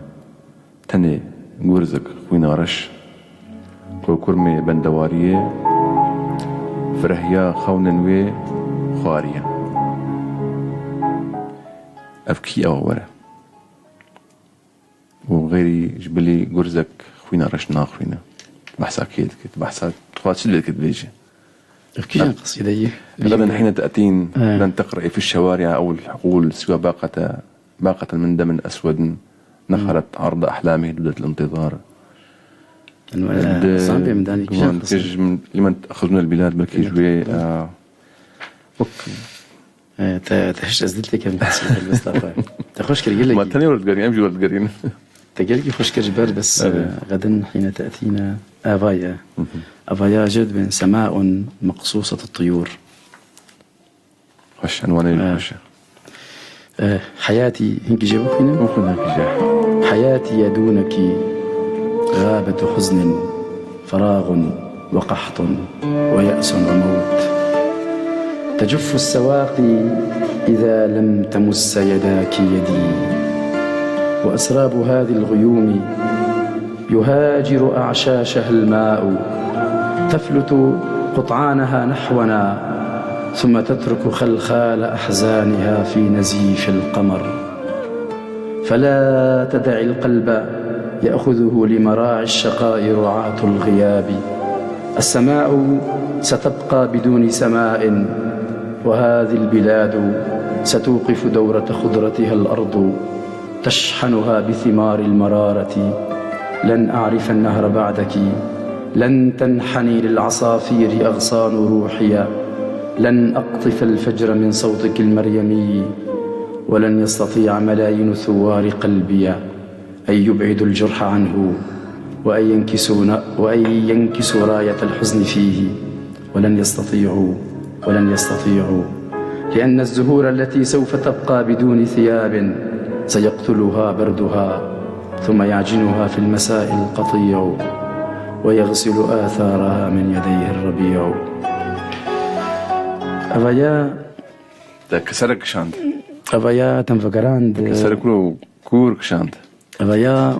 تاني قورزك خوينا رش كورمي بندوارية فرهيا خوننوي خوارية أفكي أو ورا وغيري جبلي قرزك خوينا رش ناخوينة بحثا كيد بحثا تخوات شلت كد بيجي أفكي عن قصيدة غدا حين تأتين لن تقرأي في الشوارع أو الحقول سوى باقة من دم أسود نخرت عرض أحلامه لدة الانتظار صعب من داني كمان لمن أخذنا البلاد بلكي جوي تهش أزدلتي كم تسير بس تخش كرجل ما تاني ولد قرين أمشي ولد قرين تقلقي خوش كرجبر بس غدا حين تأتينا أفايا جد بين سماء مقصوصة الطيور خوش عنواني خوش حياتي هنك جابوك هنا ممكن هنك جاب حياتي يدونك غابة حزن فراغ وقحط ويأس وموت تجف السواقي إذا لم تمس يداك يدي وأسراب هذه الغيوم يهاجر أعشاشها الماء تفلت قطعانها نحونا ثم تترك خلخال أحزانها في نزيف القمر فلا تدع القلب يأخذه لمراعي الشقاء رعاة الغياب السماء ستبقى بدون سماء وهذه البلاد ستوقف دورة خضرتها الأرض تشحنها بثمار المرارة لن أعرف النهر بعدك لن تنحني للعصافير أغصان روحي لن أقطف الفجر من صوتك المريمي ولن يستطيع ملايين ثوار قلبي أن يبعدوا الجرح عنه وأن ينكسوا راية الحزن فيه ولن يستطيعوا لأن الزهور التي سوف تبقى بدون ثياب سيقتلها بردها ثم يعجنها في المساء القطيع ويغسل آثارها من يديه الربيع. أفايا كسرك شانت أفايا تنفقراند كسرك له كورك شانت أفايا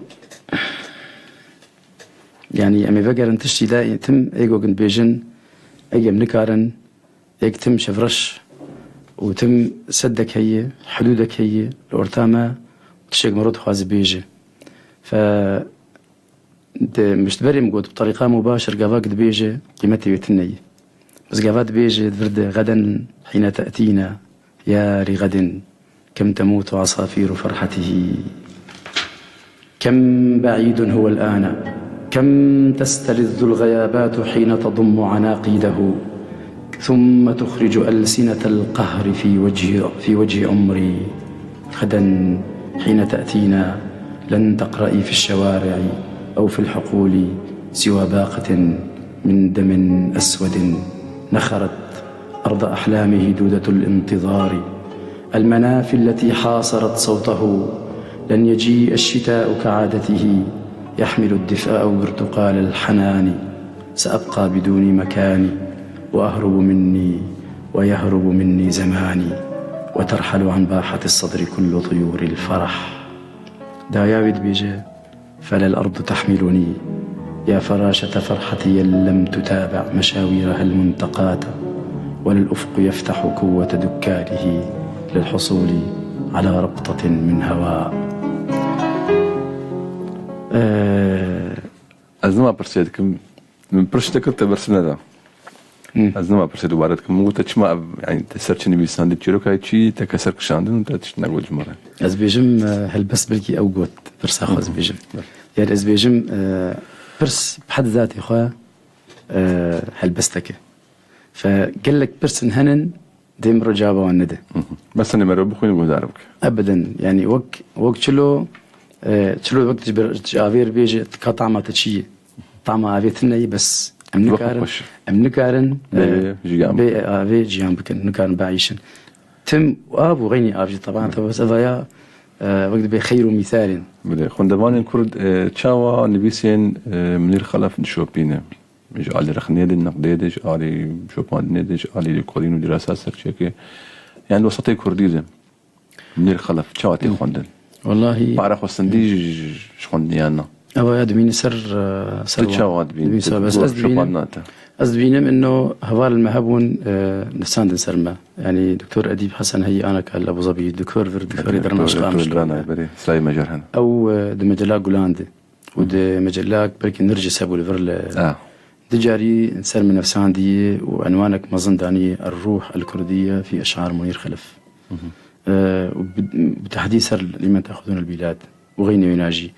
يعني أمي فقر انتشتي دائما تم إيجو كنت بيجن أيام نكارن إيك تم شفرش وتم سدك هي حدودك هي الأورتاما تشيك مرود خواز بيجي ف مش تبري مقود بطريقة مباشرة قافاك بيجي قيمتي بيتني بس قافات بيجي تفرد غدا حين تأتينا يا رغد كم تموت عصافير فرحته كم بعيد هو الآن كم تستلذ الغيابات حين تضم عناقيده ثم تخرج ألسنة القهر في وجه عمري غدا حين تأتينا لن تقرأي في الشوارع أو في الحقول سوى باقة من دم أسود نخرت أرض أحلامه دودة الانتظار، المنافي التي حاصرت صوته. لن يجيء الشتاء كعادته يحمل الدفاء برتقال الحنان. سأبقى بدون مكاني وأهرب مني ويهرب مني زماني، وترحل عن باحة الصدر كل طيور الفرح. داياويد بيجي فلا الأرض تحملني، يا فراشة فرحتي لم تتابع مشاويرها المنتقاة، ولا الأفق يفتح قوة دكانه للحصول على ربطة من هواء. أزنما برسيدكم من برشتك تبرسنا ذا أزنما برسيد وبعدكم مو تشما يعني تسرچني بيساندي تشيرو كايتشي تكسر كشاندن تتشنا قول جمرة أزبيجم هل بس بلكي أو قوت برساخو أزبيجم يعني أزبيجم برس بحد ذاتي خواه هل بستك فقال لك برس هنن ديم رجابة والندى بس أنا مرة بخوين بقول داربك أبدا يعني وقت شلو وقت جافير بيجي كطعمة تشي طعمة عافيتنا بس أمنكارن بي جيان بكن نكارن بعيشن تم وابو غيني ابجي طبعا بس هذا وقت بخير مثال بلي خندمان كرد تشاوا نبيسين منير خلف نشوبينا مش على رخنيه النقديدج على شوبان ندج على كولينو دراسات سرچكه يعني وسطي كرديزم منير خلف تشاوا تي خوندن والله بعرف وسنديج شخونديانا أو أدمين سر تشاوا ادمين بس أزبينم إنه هوال المهبون نساند سرما يعني دكتور أديب حسن هي أنا كال أبو ظبي دكتور يدرنا أشقام سلاي مجرهن أو دمجلاك جولاند ودمجلاك بركي نرجس أبو الفرل دجاري نسر من نفساندي وعنوانك مظنداني الروح الكردية في أشعار منير خلف وبتحديد سر لمن تأخذون البلاد وغيني يناجي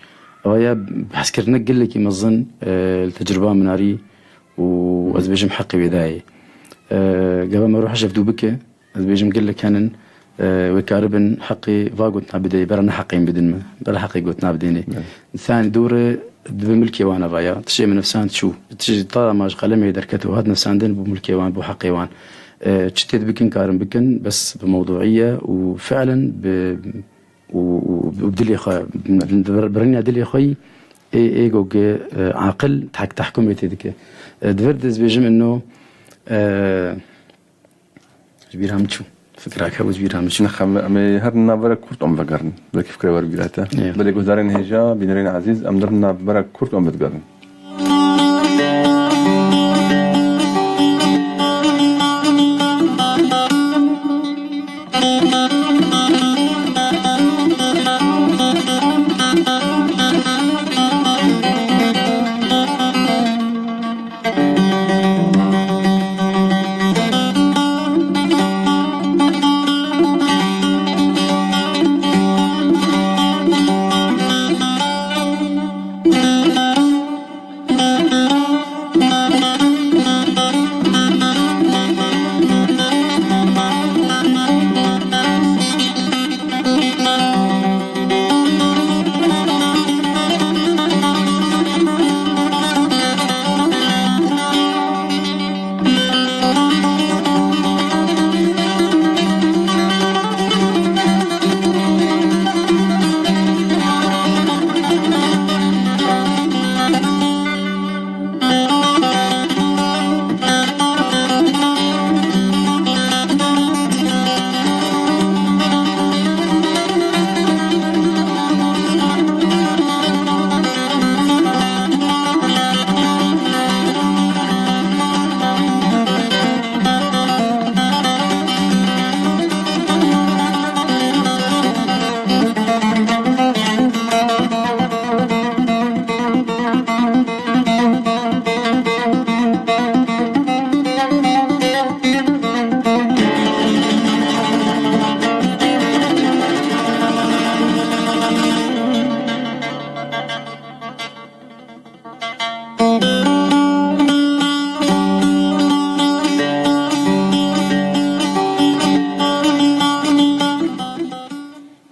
ويا بحسكر نقل لك يمظن التجربة مناري وأزبيجم حقي بداية قبل ما أروح أشوف دوبكة أزبيجم قل لك كان وكاربن حقي فاقوتنا بداية برنا حقين بدن بلا حقي قوتنا بديني ثاني دورة بملكي وانا بايا تشي من نفسان تشو تشي طالما قلمي دركته هاد نفسان دين بملكي وان بحقي وان تشتيت بكن كارن بكن بس بموضوعية وفعلا وبدلي خا برني دلي خوي ايجو عاقل تحكم بيتك دفردز بيجم انه جبيرها متشو فكرك هو جبيرها متشو نخم امي هرنا برا كورت ام بقرن بلكي فكره ور بيراته بلي جزارين هجا بنرين عزيز امدرنا برا كورت ام بتقرن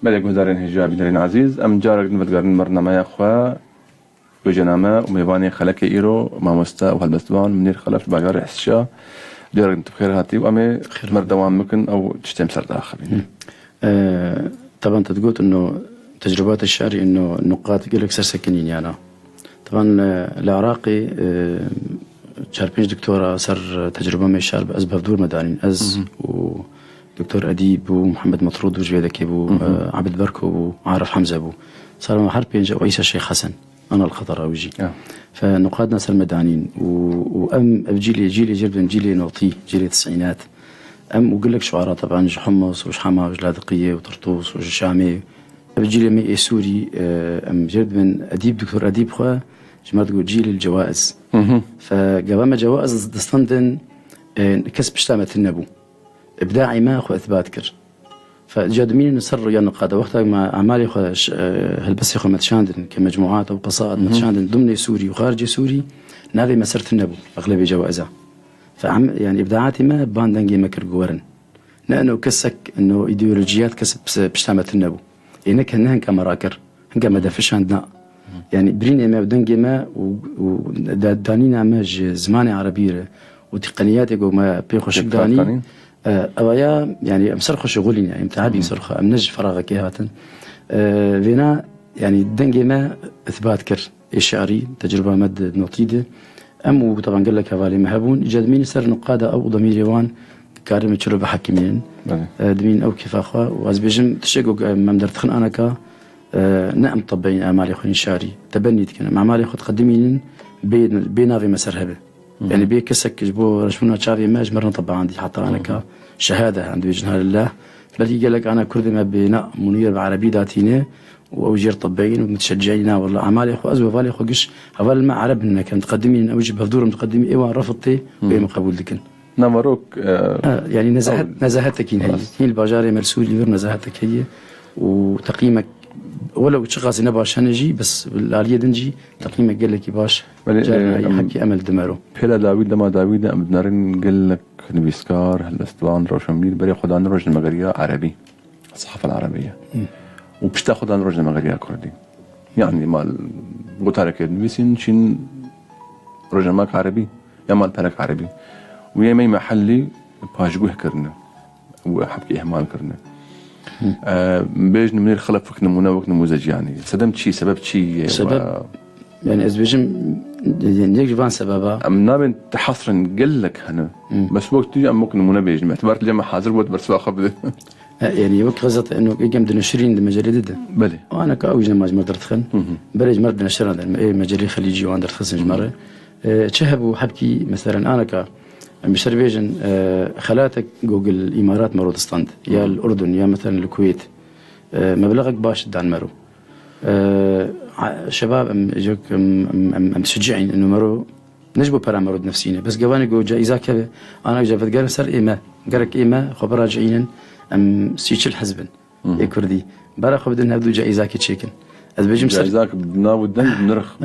بلي جزارين هجا بنرين عزيز ام جارك نفتقرن مرنا يا اخوا وجنامه وميباني خلك ايرو ما مستا وهالبستوان منير خلف باقار حسشا ديرك انت بخير هاتي وامي مر دوام ممكن او تشتم سرد اخر يعني. طبعا تقول انه تجربات الشعري انه النقاط يقول لك سكنين يعني طبعا العراقي شاربينج دكتورة صار تجربة من الشعر بأسباب دور مدانين ودكتور أديب ومحمد مطرود وجويدك أبو عبد بركو وعارف حمزة أبو صار حربينج وعيسى الشيخ حسن أنا الخطر أوجي فنقاد ناس المدانين وأم جيلي جربن جيلي نوطي جيلي التسعينات أم وقل لك شعراء طبعا حمص وشحمة وجلادقية وطرطوس وشامي بجيلي مي سوري أم جرب من أديب دكتور أديب خواه جماعة تقول جيل الجوائز فقبل جوائز دستندن كسب اشتامة النبو إبداعي ما أخو إثبات كر فجادمين نصروا يعني قادة وقتها مع أعمالي أخو هالبس أخو متشاندن كمجموعات أو قصائد متشاندن ضمن سوري وخارج سوري نادي مسيرة النبو أغلبية جوائزها يعني إبداعاتي ما بان دنجي مكر جورن لأنه كسك إنه إيديولوجيات كسب باشتامة النبو إنك هنن كمراكر هنك مدافش عندنا يعني بريني ما بدنجي ما ودانينا ماج زماني عربية وتقنيات يقول ما بيخش داني أويا يعني أمسرخ شغولين يعني متعبين سرخ أمنج فراغك هاتن فينا يعني دنجي ما إثبات كر إشعاري تجربة مد نوطيدة أم طبعا قال لك هذا مهبون إيجاد مين سر نقادة أو ضمير يوان كارم تشرب حكيمين دمين أو كيف أخوا وأزبيجم تشجع ممدرتخن أنا كا نعم طبعين أعمالي خوين شاري تبني كنا أعمالي خد قدمين بين في مسرهبه يعني بيكسك جبو رشمنا شاري ما جمرنا طبعا عندي حتى أنا كا شهادة عند وجهها لله بل قال لك أنا كرد ما بناء منير بعربي داتينه وأوجير طبعين ومتشجعين والله أعمالي خو أزوى فالي خو قش هذا ما عربنا كان تقدمين أوجي بهدور متقدمين إيوان رفضتي وإيه مقبول لكن نمروك يعني نزاهتك هي الباجاري مرسولي غير نزاهتك هي وتقييمك ولو تشخص نباش هنجي بس بالآلية دنجي تقييمك قال لك باش جاء حكي أمل دمارو بلا داويد لما داويد أم بدنارين قال لك نبيسكار هالأسطوان روشنبيل بري خد عن رجل مغريا عربي الصحافة العربية وبش تاخد عن رجل مغريا كردي يعني مال قطارك نبيسين شين رجل ماك عربي يا مال ترك عربي ويا مي محلي باجوه كرنا وحبكي إهمال كرنا بيج نمنير خلق فك نمونه وك نموذج يعني سدمت شيء سببت شيء سبب يعني أزبيجم يعني يجب سببها أم نابن تحصرا قل لك هنا بس وقت تيجي أم ممكن نمونه بيج اعتبرت الجمع حاضر وقت برسوا خبده يعني وقت غزت إنه يجمد نشرين المجال ده بلي وأنا كأوجنا ما جمرت تخن بلي جمرت نشرنا إيه مجال خليجي وأنا درت جمرة تشهبوا حبكي مثلا أنا ك مشتري بيجن خلاتك جوجل الإمارات مرو تستند يا الأردن يا مثلا الكويت مبلغك باش دان مرو شباب أم شجعين إنه مرو نجبوا برا مرود نفسينا بس جواني جو جائزة كذا أنا جافت قال سر إيما قالك إيما خبر راجعين أم سيتش الحزبن يكردي برا خبدنا هذو جائزة كتشيكن أزبيجم سر جائزة بناودن بنرخ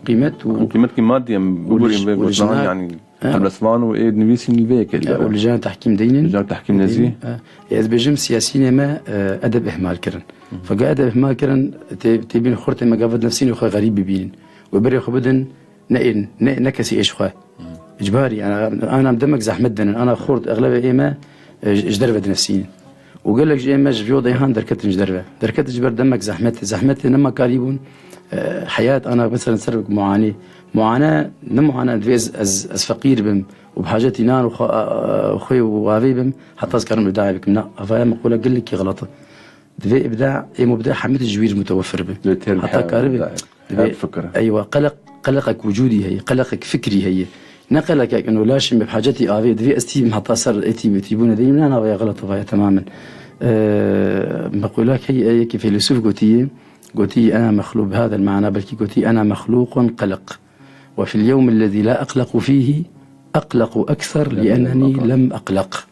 قيمة وقيمة كمادية بقولي يعني الأسمان وإيه نبيسين البيك ولجان تحكيم دينين لجان تحكيم نزيه أزبيجم سياسيين ما أدب إهمال كرن فجاء أدب إهمال كرن تبين خورت ما جافت نفسين وخا غريب ببين وبري خبدن نكسي إيش خا إجباري أنا مدمج زحمتن أنا خورت أغلب إيما جدربة نفسيين وقال لك إيما جفيو ضيهان دركت دركت جبر دمك زحمتي نما قريبون حياة أنا مثلا سرق معاناة نمعاناة از فقير بم وبحاجتي نان وخوي وغافي بم حتى أذكر من بداية بكم لا فهي مقولة قل لك غلطة دفي إبداع مبدع حمد الجوير متوفر به حتى كارب أيوة قلقك وجودي هي قلقك فكري هي نقلك إنه لاشم بحاجتي آفي دفي أستيب حتى صار إتي تجيبون ذي من أنا ويا غلطة فهي تماما مقولة هي كفيلسوف قلتي أنا مخلوق بهذا المعنى بل قلتي أنا مخلوق قلق وفي اليوم الذي لا أقلق فيه أقلق أكثر لأنني لم أقلق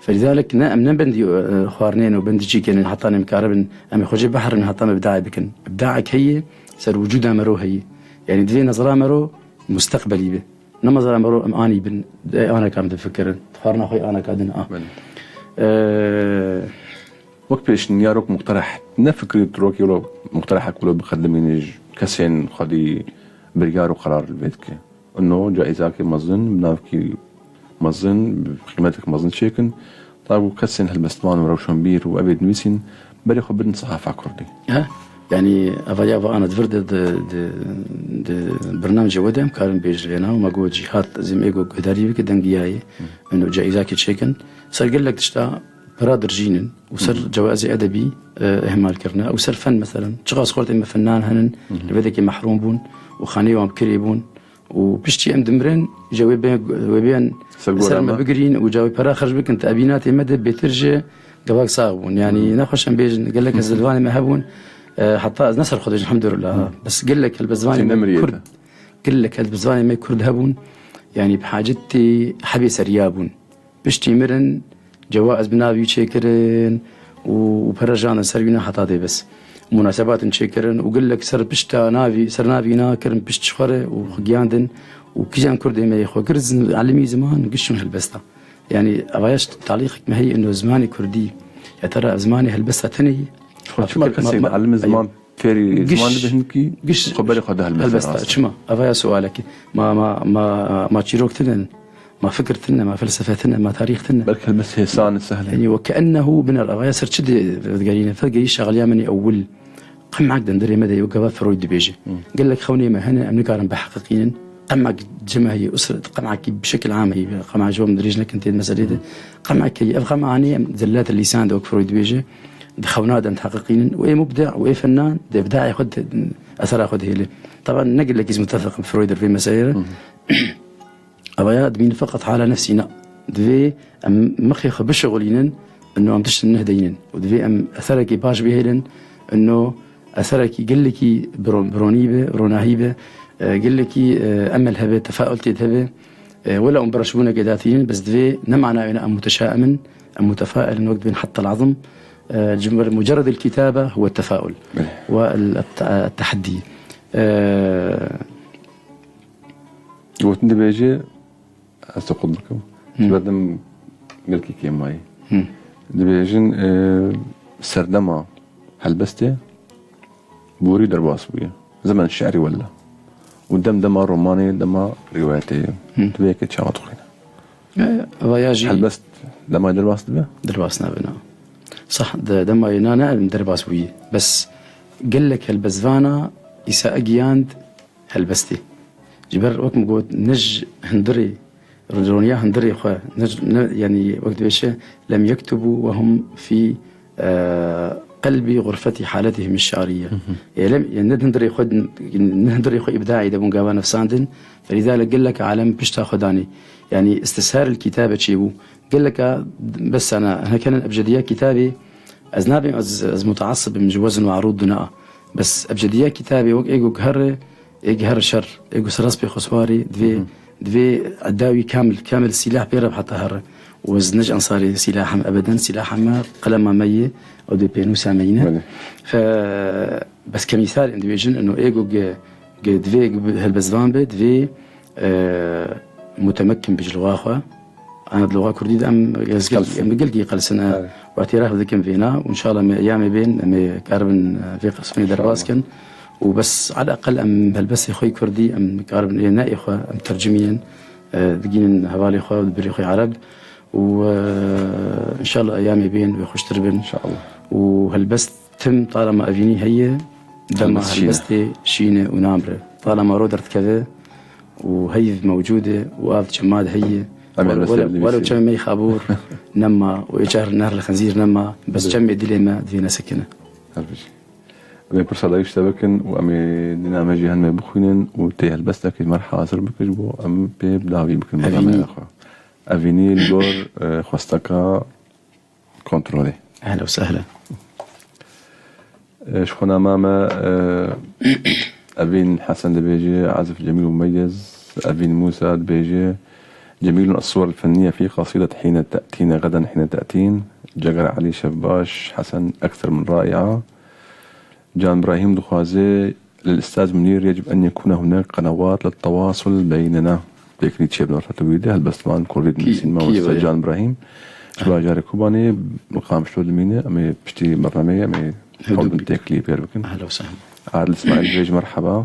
فلذلك نأم بندي خوارنين وبندي شيكين حطاني مكارب أمي خوجي بحر من حطاني بداعي بكن إبداعك هي سر وجودها مرو هي يعني دفي نظرة مرو مستقبلي به نظرة مرو أماني بن أنا كام تفكر خوارنا خوي أنا كادن وقت بيش نياروك مقترح نفكر تروكي ولو مقترحك ولو بخدمينيج كسين خدي بريار وقرار البيت كي انه جائزة كي مظن بنافكي مظن بقيمتك مظن شيكن طيب وكسن هالبستمان وروشن بير وأبيد نويسين بري خبرن صحافة كردي يعني أفايا أنا دفرد برنامج ودهم كارن بيج لنا وما قوة جهات زي ما يقول هداري بك دنجياي إنه جائزة شيكن صار قال لك تشتا برادر جينن وصار جوائز أدبي إهمال كرنا أو صار فن مثلا شخص قلت إما فنان هنن لبدك محروم بون وخاني وام كريبون وبشتي أم دمرين جوابين سر ما بقرين وجاوب برا خرج بك أنت أبيناتي مدى بترجع قواك صاغبون يعني ناخش بيج قال لك الزلفاني ما هبون حتى نسر خدج الحمد لله بس قال لك البزواني كرد قال لك البزواني ما كرد هبون يعني بحاجتي حبي سريابون بشتي مرن جوائز بنابي تشيكرن وبرجعنا سرينا حتى بس مناسبات نشيكرن وقال لك سر بشتا نافي سر نافي ناكرن بشت شخرة وخجاندن وكيجان كردي ما يخو كرز علمي زمان قشون هالبستا يعني أبايش تعليقك ما هي إنه زماني كردي يا ترى زماني هالبستا تني شو ما كسين علم زمان فيري زمان بهنكي قش قبل قد هالبستا شو أبايا سؤالك ما تشيروك تنن ما فكرتنا ما فلسفتنا ما تاريخنا بلك بس هسان سهله يعني وكأنه من الأبايا صرت شد قالين فرقي شغل يامني أول قم معك دندري مدى يوقف فرويد بيجي قال لك خوني ما هنا أمني قارن بحقيقين قمعك جماهي أسرة قمعك بشكل عام هي قمع جوا مدريجنا كنت المسألة قمعك هي أفهم عني زلات اللسان دوك فرويد بيجي دخونا دم تحققين وإيه مبدع وإيه فنان ده إبداع ياخد أثر ياخد هيله طبعا نقل لك متفق بفرويد في مسائل أبايا دمين فقط على نفسنا دفي أم مخي خبش شغلينن إنه أم تشتن نهدينن ودفي أم أثرك باش بيهلن إنه أثرك قل لك برونيبة روناهيبة قل لك أمل هبة تفاؤل تهبة ولا أم برشبونة قداتين بس دفي نمعنا أنا أم متشائم أم متفائل وقت بين حط العظم مجرد الكتابة هو التفاؤل والتحدي وتندي بيجي أستقد لكم بدم قلت لك يا ماي دبيجن سردما هلبستي بوري درباس بويا زمن الشعري ولا ودم دما روماني دما روايتي تبيك تشاغط خلينا فياجي هلبست دما درباس دبا درباسنا بنا صح دما ينانا درباس بويا بس قال لك هلبزفانا إساء جياند هلبستي جبر وقت مقود نج هندري رجونيا هندري خو نج يعني وقت بيشه لم يكتبوا وهم في قلب غرفة حالتهم الشعرية يعني ندندري خد ندندري خو إبداعي دبون قابا نفساندن فلذلك قال لك عالم بيش خداني يعني استسهال الكتابة شيبو قال لك بس أنا كان أبجدية كتابي أزنابي أز متعصب من جوازن وعروض دناء بس أبجدية كتابي وق إيجو قهر إيجهر شر إيجو سراس بخسواري دفي الداوي كامل السلاح بيرب حتى هر وزنج أنصاري سلاحهم أبدا سلاحهم قلم مية أو دي بينو سامينة بس كمثال إندويجن إنه إيجو دفي هالبزفان دفي متمكن بجلغاخه أنا اللغة كردية أم قلقي قل سنة واعتراف ذكم فينا وإن شاء الله أيام بين أم كاربن في قسمي درباسكن وبس على الأقل أم هالبس خوي كردي أم كاربن نائي خو أم ترجميا دقين هوالي خو ودبري خوي عرب وإن شاء الله أيام بين ويخش تربن إن شاء الله وهالبس تم طالما أفيني هي دما هالبستي شينة ونامرة طالما رودرت كذا وهي موجودة وآف جماد هي ولو كم مي خابور نما وإيجار النهر الخنزير نما بس كم ديلما دينا سكنة. أمي برصة لا يشتبكن وأمي دينا مجي هن بخوينن وتيه البستك مرحلة أسر بكجبو أم بيبداوي بكن مدامي أخو أفيني الجور خواستكا كنترولي. أهلا وسهلا. شخونا ماما أبين حسن دبيجي عازف جميل ومميز أبين موسى دبيجي جميل الصور الفنية في قصيدة حين تأتين غدا حين تأتين جقر علي شباش حسن أكثر من رائعة جان إبراهيم دخوازي للأستاذ منير يجب أن يكون هناك قنوات للتواصل بيننا بيكري تشيب نورة تويدة هالبستمان كوريد من السينما والأستاذ جان إبراهيم شبا جاري كوباني مقام شلو المينة أمي بشتي برنامية أمي حول بنتي كليب يربكن أهلا وسهلا عادل إسماعيل بيج مرحبا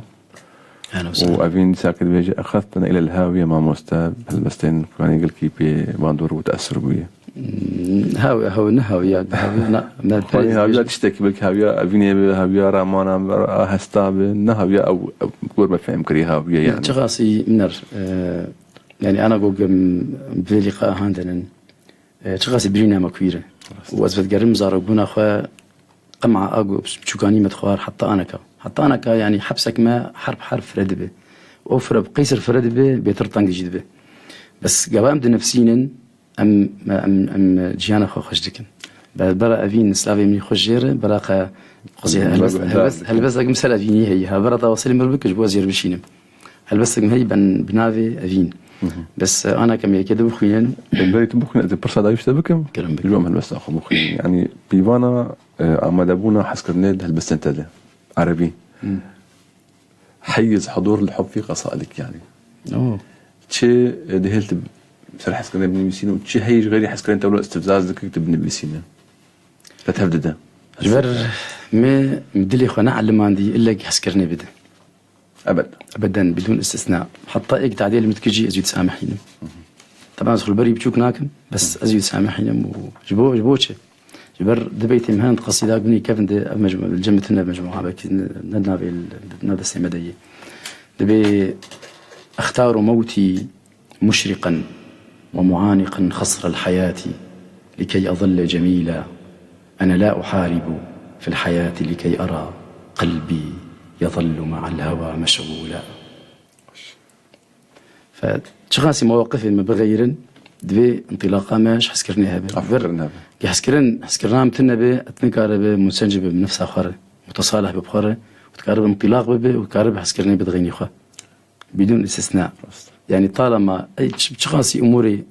وأبين ساكت بيجي أخذتنا إلى الهاوية مع مستاب هالبستين كان يقول كيبي باندور وتأثر بيه هاوية هاوية تشتكي بالك هاوية أبيني هاوية رامانا هستاب نهاوية أو بقول ما فهم كري هاوية يعني شخصي منر يعني أنا قوم بلقاء هاندن شخصي برينا مكويرة وأثبت قرم زاربونا أخوة قمع أقو بشوكاني مدخوار حتى أنا يعني حبسك ما حرب فردبه وفرب قيسر فردبه بيترطنق جدبه بس قوام دي نفسينا أم جيانا خو خشدكن برا أفين سلافي مني خجير برا قصي هل بس مثل أفيني هي برا تواصل مربك جبوا زير بشينم هل بس هي بنافي أفين بس أنا كم يكذب خوين بيت بخنا إذا برصاد عايش تبكم اليوم هل بس أخو مخين يعني بيوانا أما دابونا حسكرنيد هل بس أنت عربي حيز حضور الحب في قصائدك يعني تشي دهلت مثلا حسكرني ابن بيسينا وتشي هيج غيري حسكرني تقولوا استفزاز ذكرك ابن بيسينا فتهبد ده جبر ما مدلي خنا علم عندي إلا حسكرني بده أبدا بدون استثناء حتى إيك تعديل متكجي أزيد سامحين طبعا أدخل بري بتشوك ناكم بس أزيد سامحين وجبوش جبر دبيت مهان قصيدة بني كيفن ده مجموعة الجمة مجموعة بك ندنا في نادى السمدية دبي أختار موتي مشرقا ومعانقا خصر الحياة لكي أظل جميلا أنا لا أحارب في الحياة لكي أرى قلبي يظل مع الهوى مشغولا فتشخاصي مواقفي ما بغيرن دبي انطلاقا ماش حسكرنيها به حسكرنا متنا به اتنكار به مسنجب بنفس اخر متصالح ببخره وتقارب انطلاق به وتقارب حسكرني بدغيني خا بدون استثناء يعني طالما اي شخصي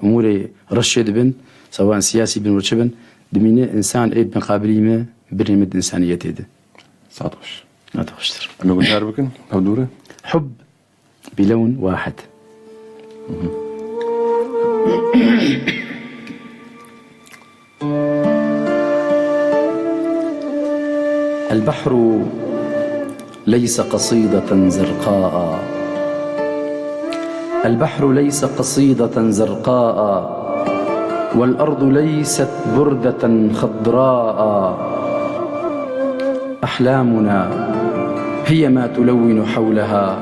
اموري رشد بن سواء سياسي بن ورشبن دمينه انسان ايد مقابلي ما برمد انسانيته ده صادوش ما تخشتر انا قلت عربكن هدوره حب بلون واحد البحر ليس قصيدة زرقاء البحر ليس قصيدة زرقاء والأرض ليست بردة خضراء أحلامنا هي ما تلون حولها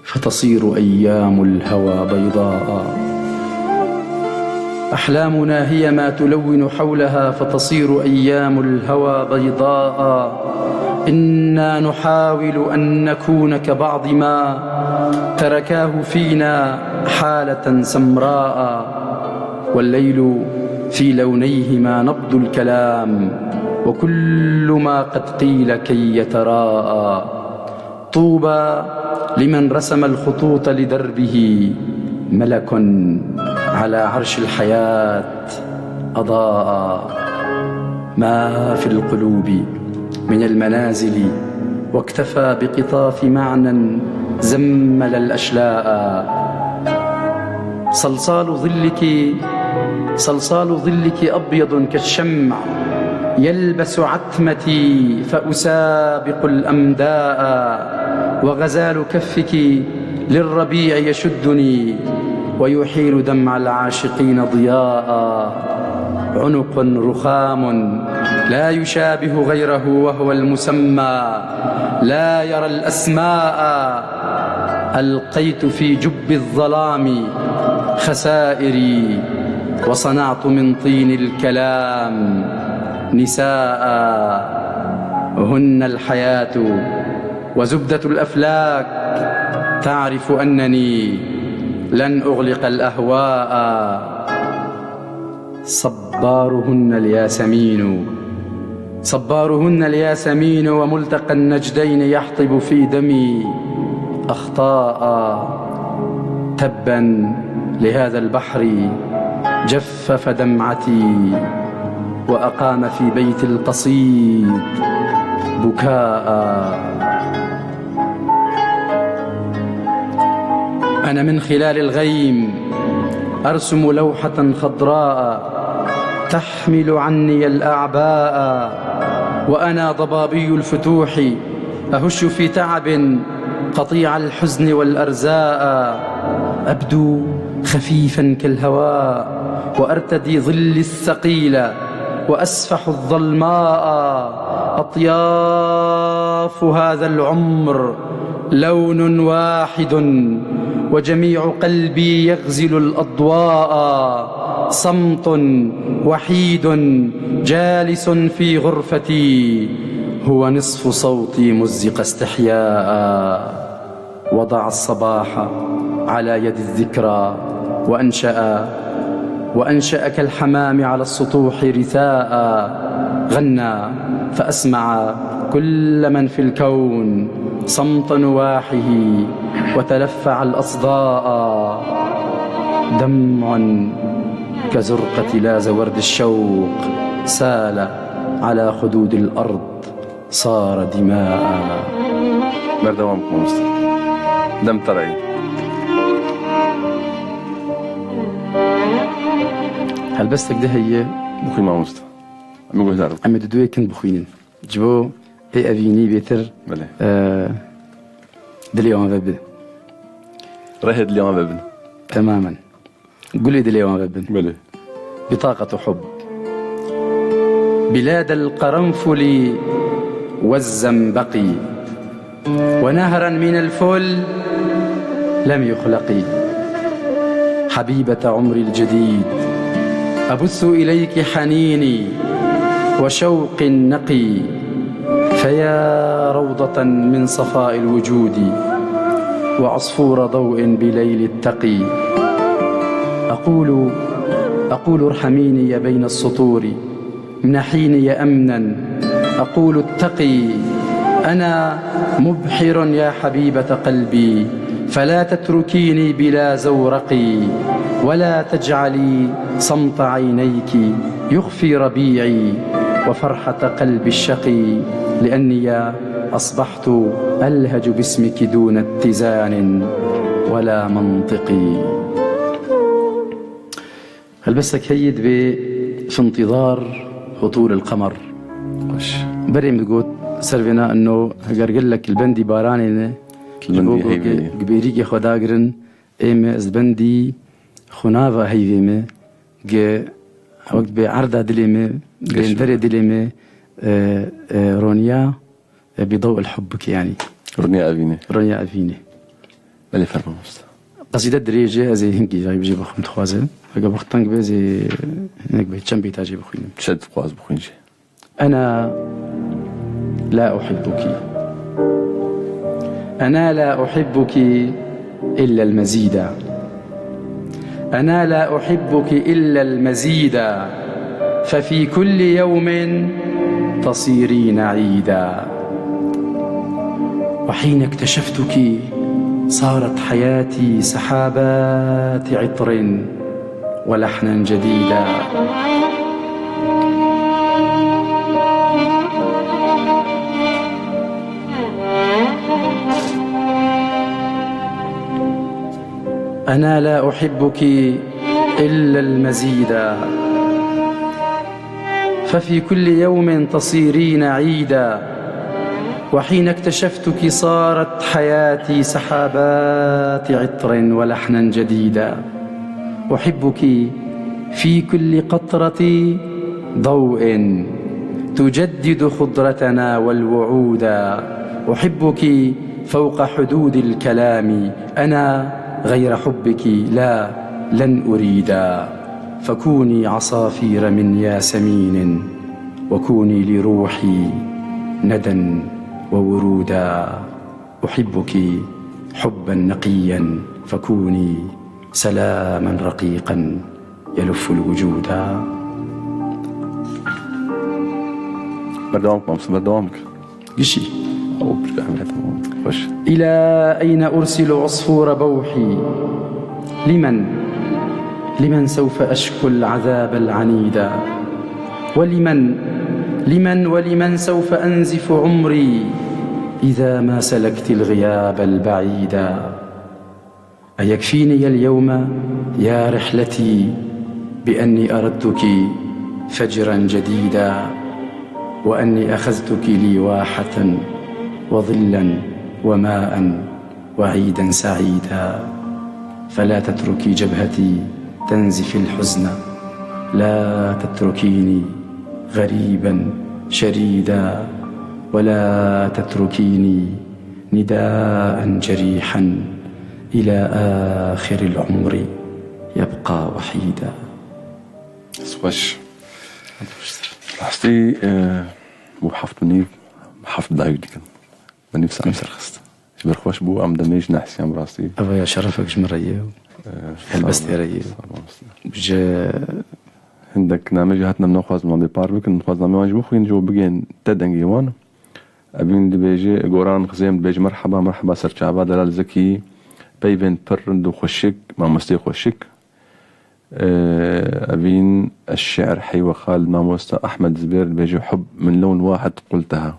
فتصير أيام الهوى بيضاء أحلامنا هي ما تلون حولها فتصير أيام الهوى بيضاء إنا نحاول أن نكون كبعض ما تركاه فينا حالة سمراء والليل في لونيهما نبض الكلام وكل ما قد قيل كي يتراءى طوبى لمن رسم الخطوط لدربه ملك على عرش الحياة أضاء ما في القلوب من المنازل واكتفى بقطاف معنى زمل الأشلاء صلصال ظلك أبيض كالشمع يلبس عتمتي فأسابق الأمداء وغزال كفك للربيع يشدني ويحيل دمع العاشقين ضياء عنق رخام لا يشابه غيره وهو المسمى لا يرى الأسماء ألقيت في جب الظلام خسائري وصنعت من طين الكلام نساء هن الحياة وزبدة الأفلاك تعرف أنني لن أغلق الأهواء صبارهن الياسمين وملتقى النجدين يحطب في دمي أخطاء تبا لهذا البحر جفف دمعتي وأقام في بيت القصيد بكاء أنا من خلال الغيم أرسم لوحة خضراء تحمل عني الأعباء وأنا ضبابي الفتوح أهش في تعب قطيع الحزن والأرزاء، أبدو خفيفا كالهواء وأرتدي ظل الثقيل وأسفح الظلماء. أطياف هذا العمر لون واحد وجميع قلبي يغزل الأضواء. صمت وحيد جالس في غرفتي هو نصف صوتي مزق استحياء. وضع الصباح على يد الذكرى وأنشأ كالحمام على السطوح رثاء. غنى فأسمع كل من في الكون صمت نواحه وتلفع الأصداء. دمع كزرقة لاز ورد الشوق سال على خدود الأرض صار دماء. بردوامكم مستر دم ترعي. هل بس ده هي بخوي ما مستر عم يقول دارك عم دودوي كنت بخوينين جبو اي افيني بيتر بله دليون بابن رهد اليوم بابن تماما. قولي دليون بابن بله بطاقة حب بلاد القرنفل والزنبق ونهرا من الفل لم يخلق. حبيبة عمري الجديد أبث إليك حنيني وشوق نقي. فيا روضة من صفاء الوجود وعصفور ضوء بليل التقي. أقول ارحميني يا بين السطور امنحيني يا أمنا. أقول اتقي أنا مبحر يا حبيبة قلبي فلا تتركيني بلا زورقي. ولا تجعلي صمت عينيك يخفي ربيعي وفرحة قلبي الشقي. لأني أصبحت ألهج باسمك دون اتزان ولا منطقي. هل بسك هيد في انتظار هطول القمر بريم تقول سرفنا انه قرقل لك البندي باراني قبيريك خداقرن ايمه البندي خنافة هيفيمه وقت بعرضة دليمه بندري دليمه رونيا بضوء الحبك يعني رونيا أفيني بلي فرما مست قصيدة دريجة زي هنكي جاي بجيب أخو متخوازن فقا بختنك بزي هناك بيتشم بيتاجي بخوين شد فقواز بخوينجي. أنا لا أحبك إلا المزيد. أنا لا أحبك إلا المزيد. ففي كل يوم تصيرين عيدا. وحين اكتشفتك صارت حياتي سحابات عطر ولحنا جديدا. أنا لا أحبك إلا المزيد. ففي كل يوم تصيرين عيدا. وحين اكتشفتك صارت حياتي سحابات عطر ولحنا جديدا. أحبك في كل قطرة ضوء تجدد خضرتنا والوعود. أحبك فوق حدود الكلام. أنا غير حبك لن أريدا. فكوني عصافير من ياسمين وكوني لروحي ندى وورودا. أحبك حبا نقيا فكوني سلاما رقيقا يلف الوجود. بردوامك قشي أو برجع وش إلى أين أرسل عصفور بوحي؟ لمن سوف أشكو العذاب العنيدا؟ ولمن سوف أنزف عمري إذا ما سلكت الغياب البعيدا؟ أيكفيني اليوم يا رحلتي بأني أردتك فجرا جديدا وأني أخذتك لي واحة وظلا وماء وعيدا سعيدا. فلا تتركي جبهتي تنزف الحزن، لا تتركيني غريبا شريدا، ولا تتركيني نداء جريحا إلى آخر العمر يبقى وحيدا. سواش حستي بو حفظ مني حفظ دايق ديكن مني بس عم سرخست جبر خوش بو عم دميج نحسي عم راسي أبا يا شرفك جمرية هلبست رية بجا عندك نامج هاتنا منوخواز من بار بكن نخواز نامي واجبو خوين جو بجين تدنجي وان أبين دي بيجي قوران خزيم دي بيجي مرحبا مرحبا سرچابا دلال زكي بيبين برند وخشك ما مستي خشك. أبين الشعر حي وخالد ماموستا أحمد زبير بيجي حب من لون واحد قلتها،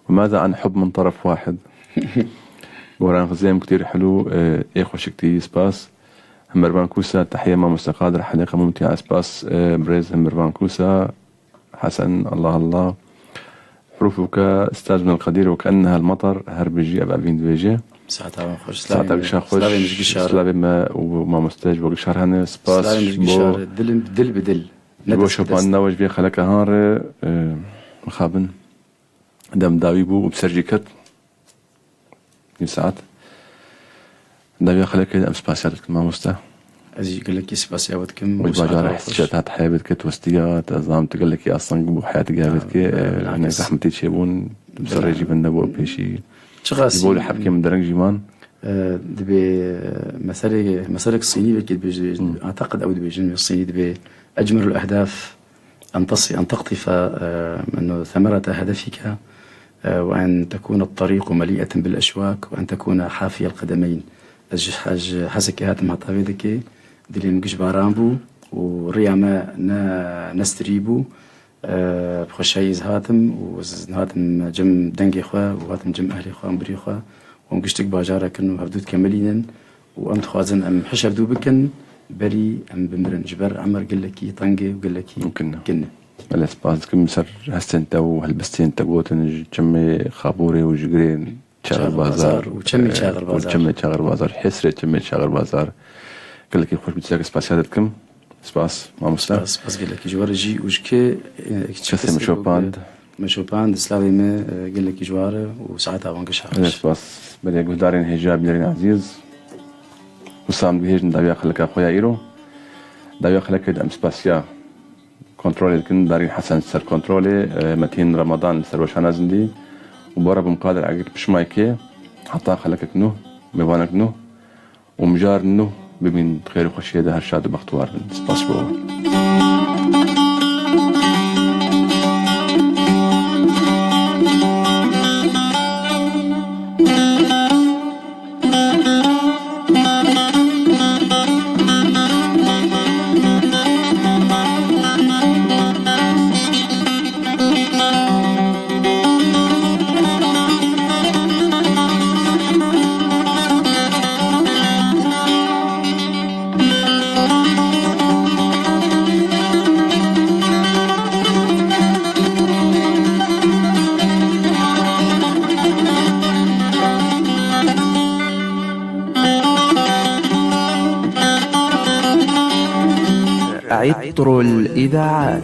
وماذا عن حب من طرف واحد. قوران خزيم كتير حلو. إيه خوشك تي سباس همربان كوسا تحية ماموستا قادر حلقة ممتعة سباس بريز همربان كوسا حسن الله الله. حروفك استاذ من القدير وكأنها المطر هربجي أبا بين بيجي ساعتها خوش ساعتها قشار خوش سلابي ما وما مستاج وقشار هنا سباس بو دل بدل بو شوبان نواج بيه خلك هار مخابن دم داوي بو وبسرجي كت ساعات داوي خلك أم سباسياتك ما مستا أزي يقول لك سباسياتكم وجباجار حسيتات حياتك توستيات أزام تقول لك أصلا بو حياتك قابلتك يعني زحمتي تشيبون بسرجي بندبو بيشي يقول حبكي من درج جيمان دبي مسالك الصيني أعتقد أو دبي جنبي الصيني دبي أجمل الأهداف أن تقطف أنه ثمرة هدفك، وأن تكون الطريق مليئة بالأشواك، وأن تكون حافي القدمين. حاج حسك هاتم هطاويدك دلي مقش بارامبو ورياما نستريبو بخشايز هاتم وهاتم جم دنجي خوا وهاتم جم أهلي خوا مبري خوا ومقشتك باجارة كنو هبدود كملينا وأم تخوازن أم حشر دو بكن بري أم بمرن جبر عمر قل لكي طنجي وقل لكي كنا الاسباس كم سر هستن تو هالبستين تقوتن جمي خابوري وجقرين شاغر بازار وشمي شاغر بازار وشمي شاغر بازار حسرة شمي شاغر بازار قال لك خوش بتلاقي سباسياتكم سباس ما مستا سباس قال لك جوار جي وجكي كسم شوباند سلاوي ما قال لك جوار وساعتها وانقش حاجه سباس بدي اقول دارين حجاب دارين عزيز وسام بهيج داوي خلك اخويا ايرو داوي خلك ام سباسيا كنترول كن دارين حسن سر كنترولي متين رمضان سر وشانا زندي وبرا بمقادر عقيك بشمايكي حتى خلك كنو بيبانك نو ومجار نو بمين خير وخشيه ده هرشاد بختوار سباس بو عطر الإذاعات.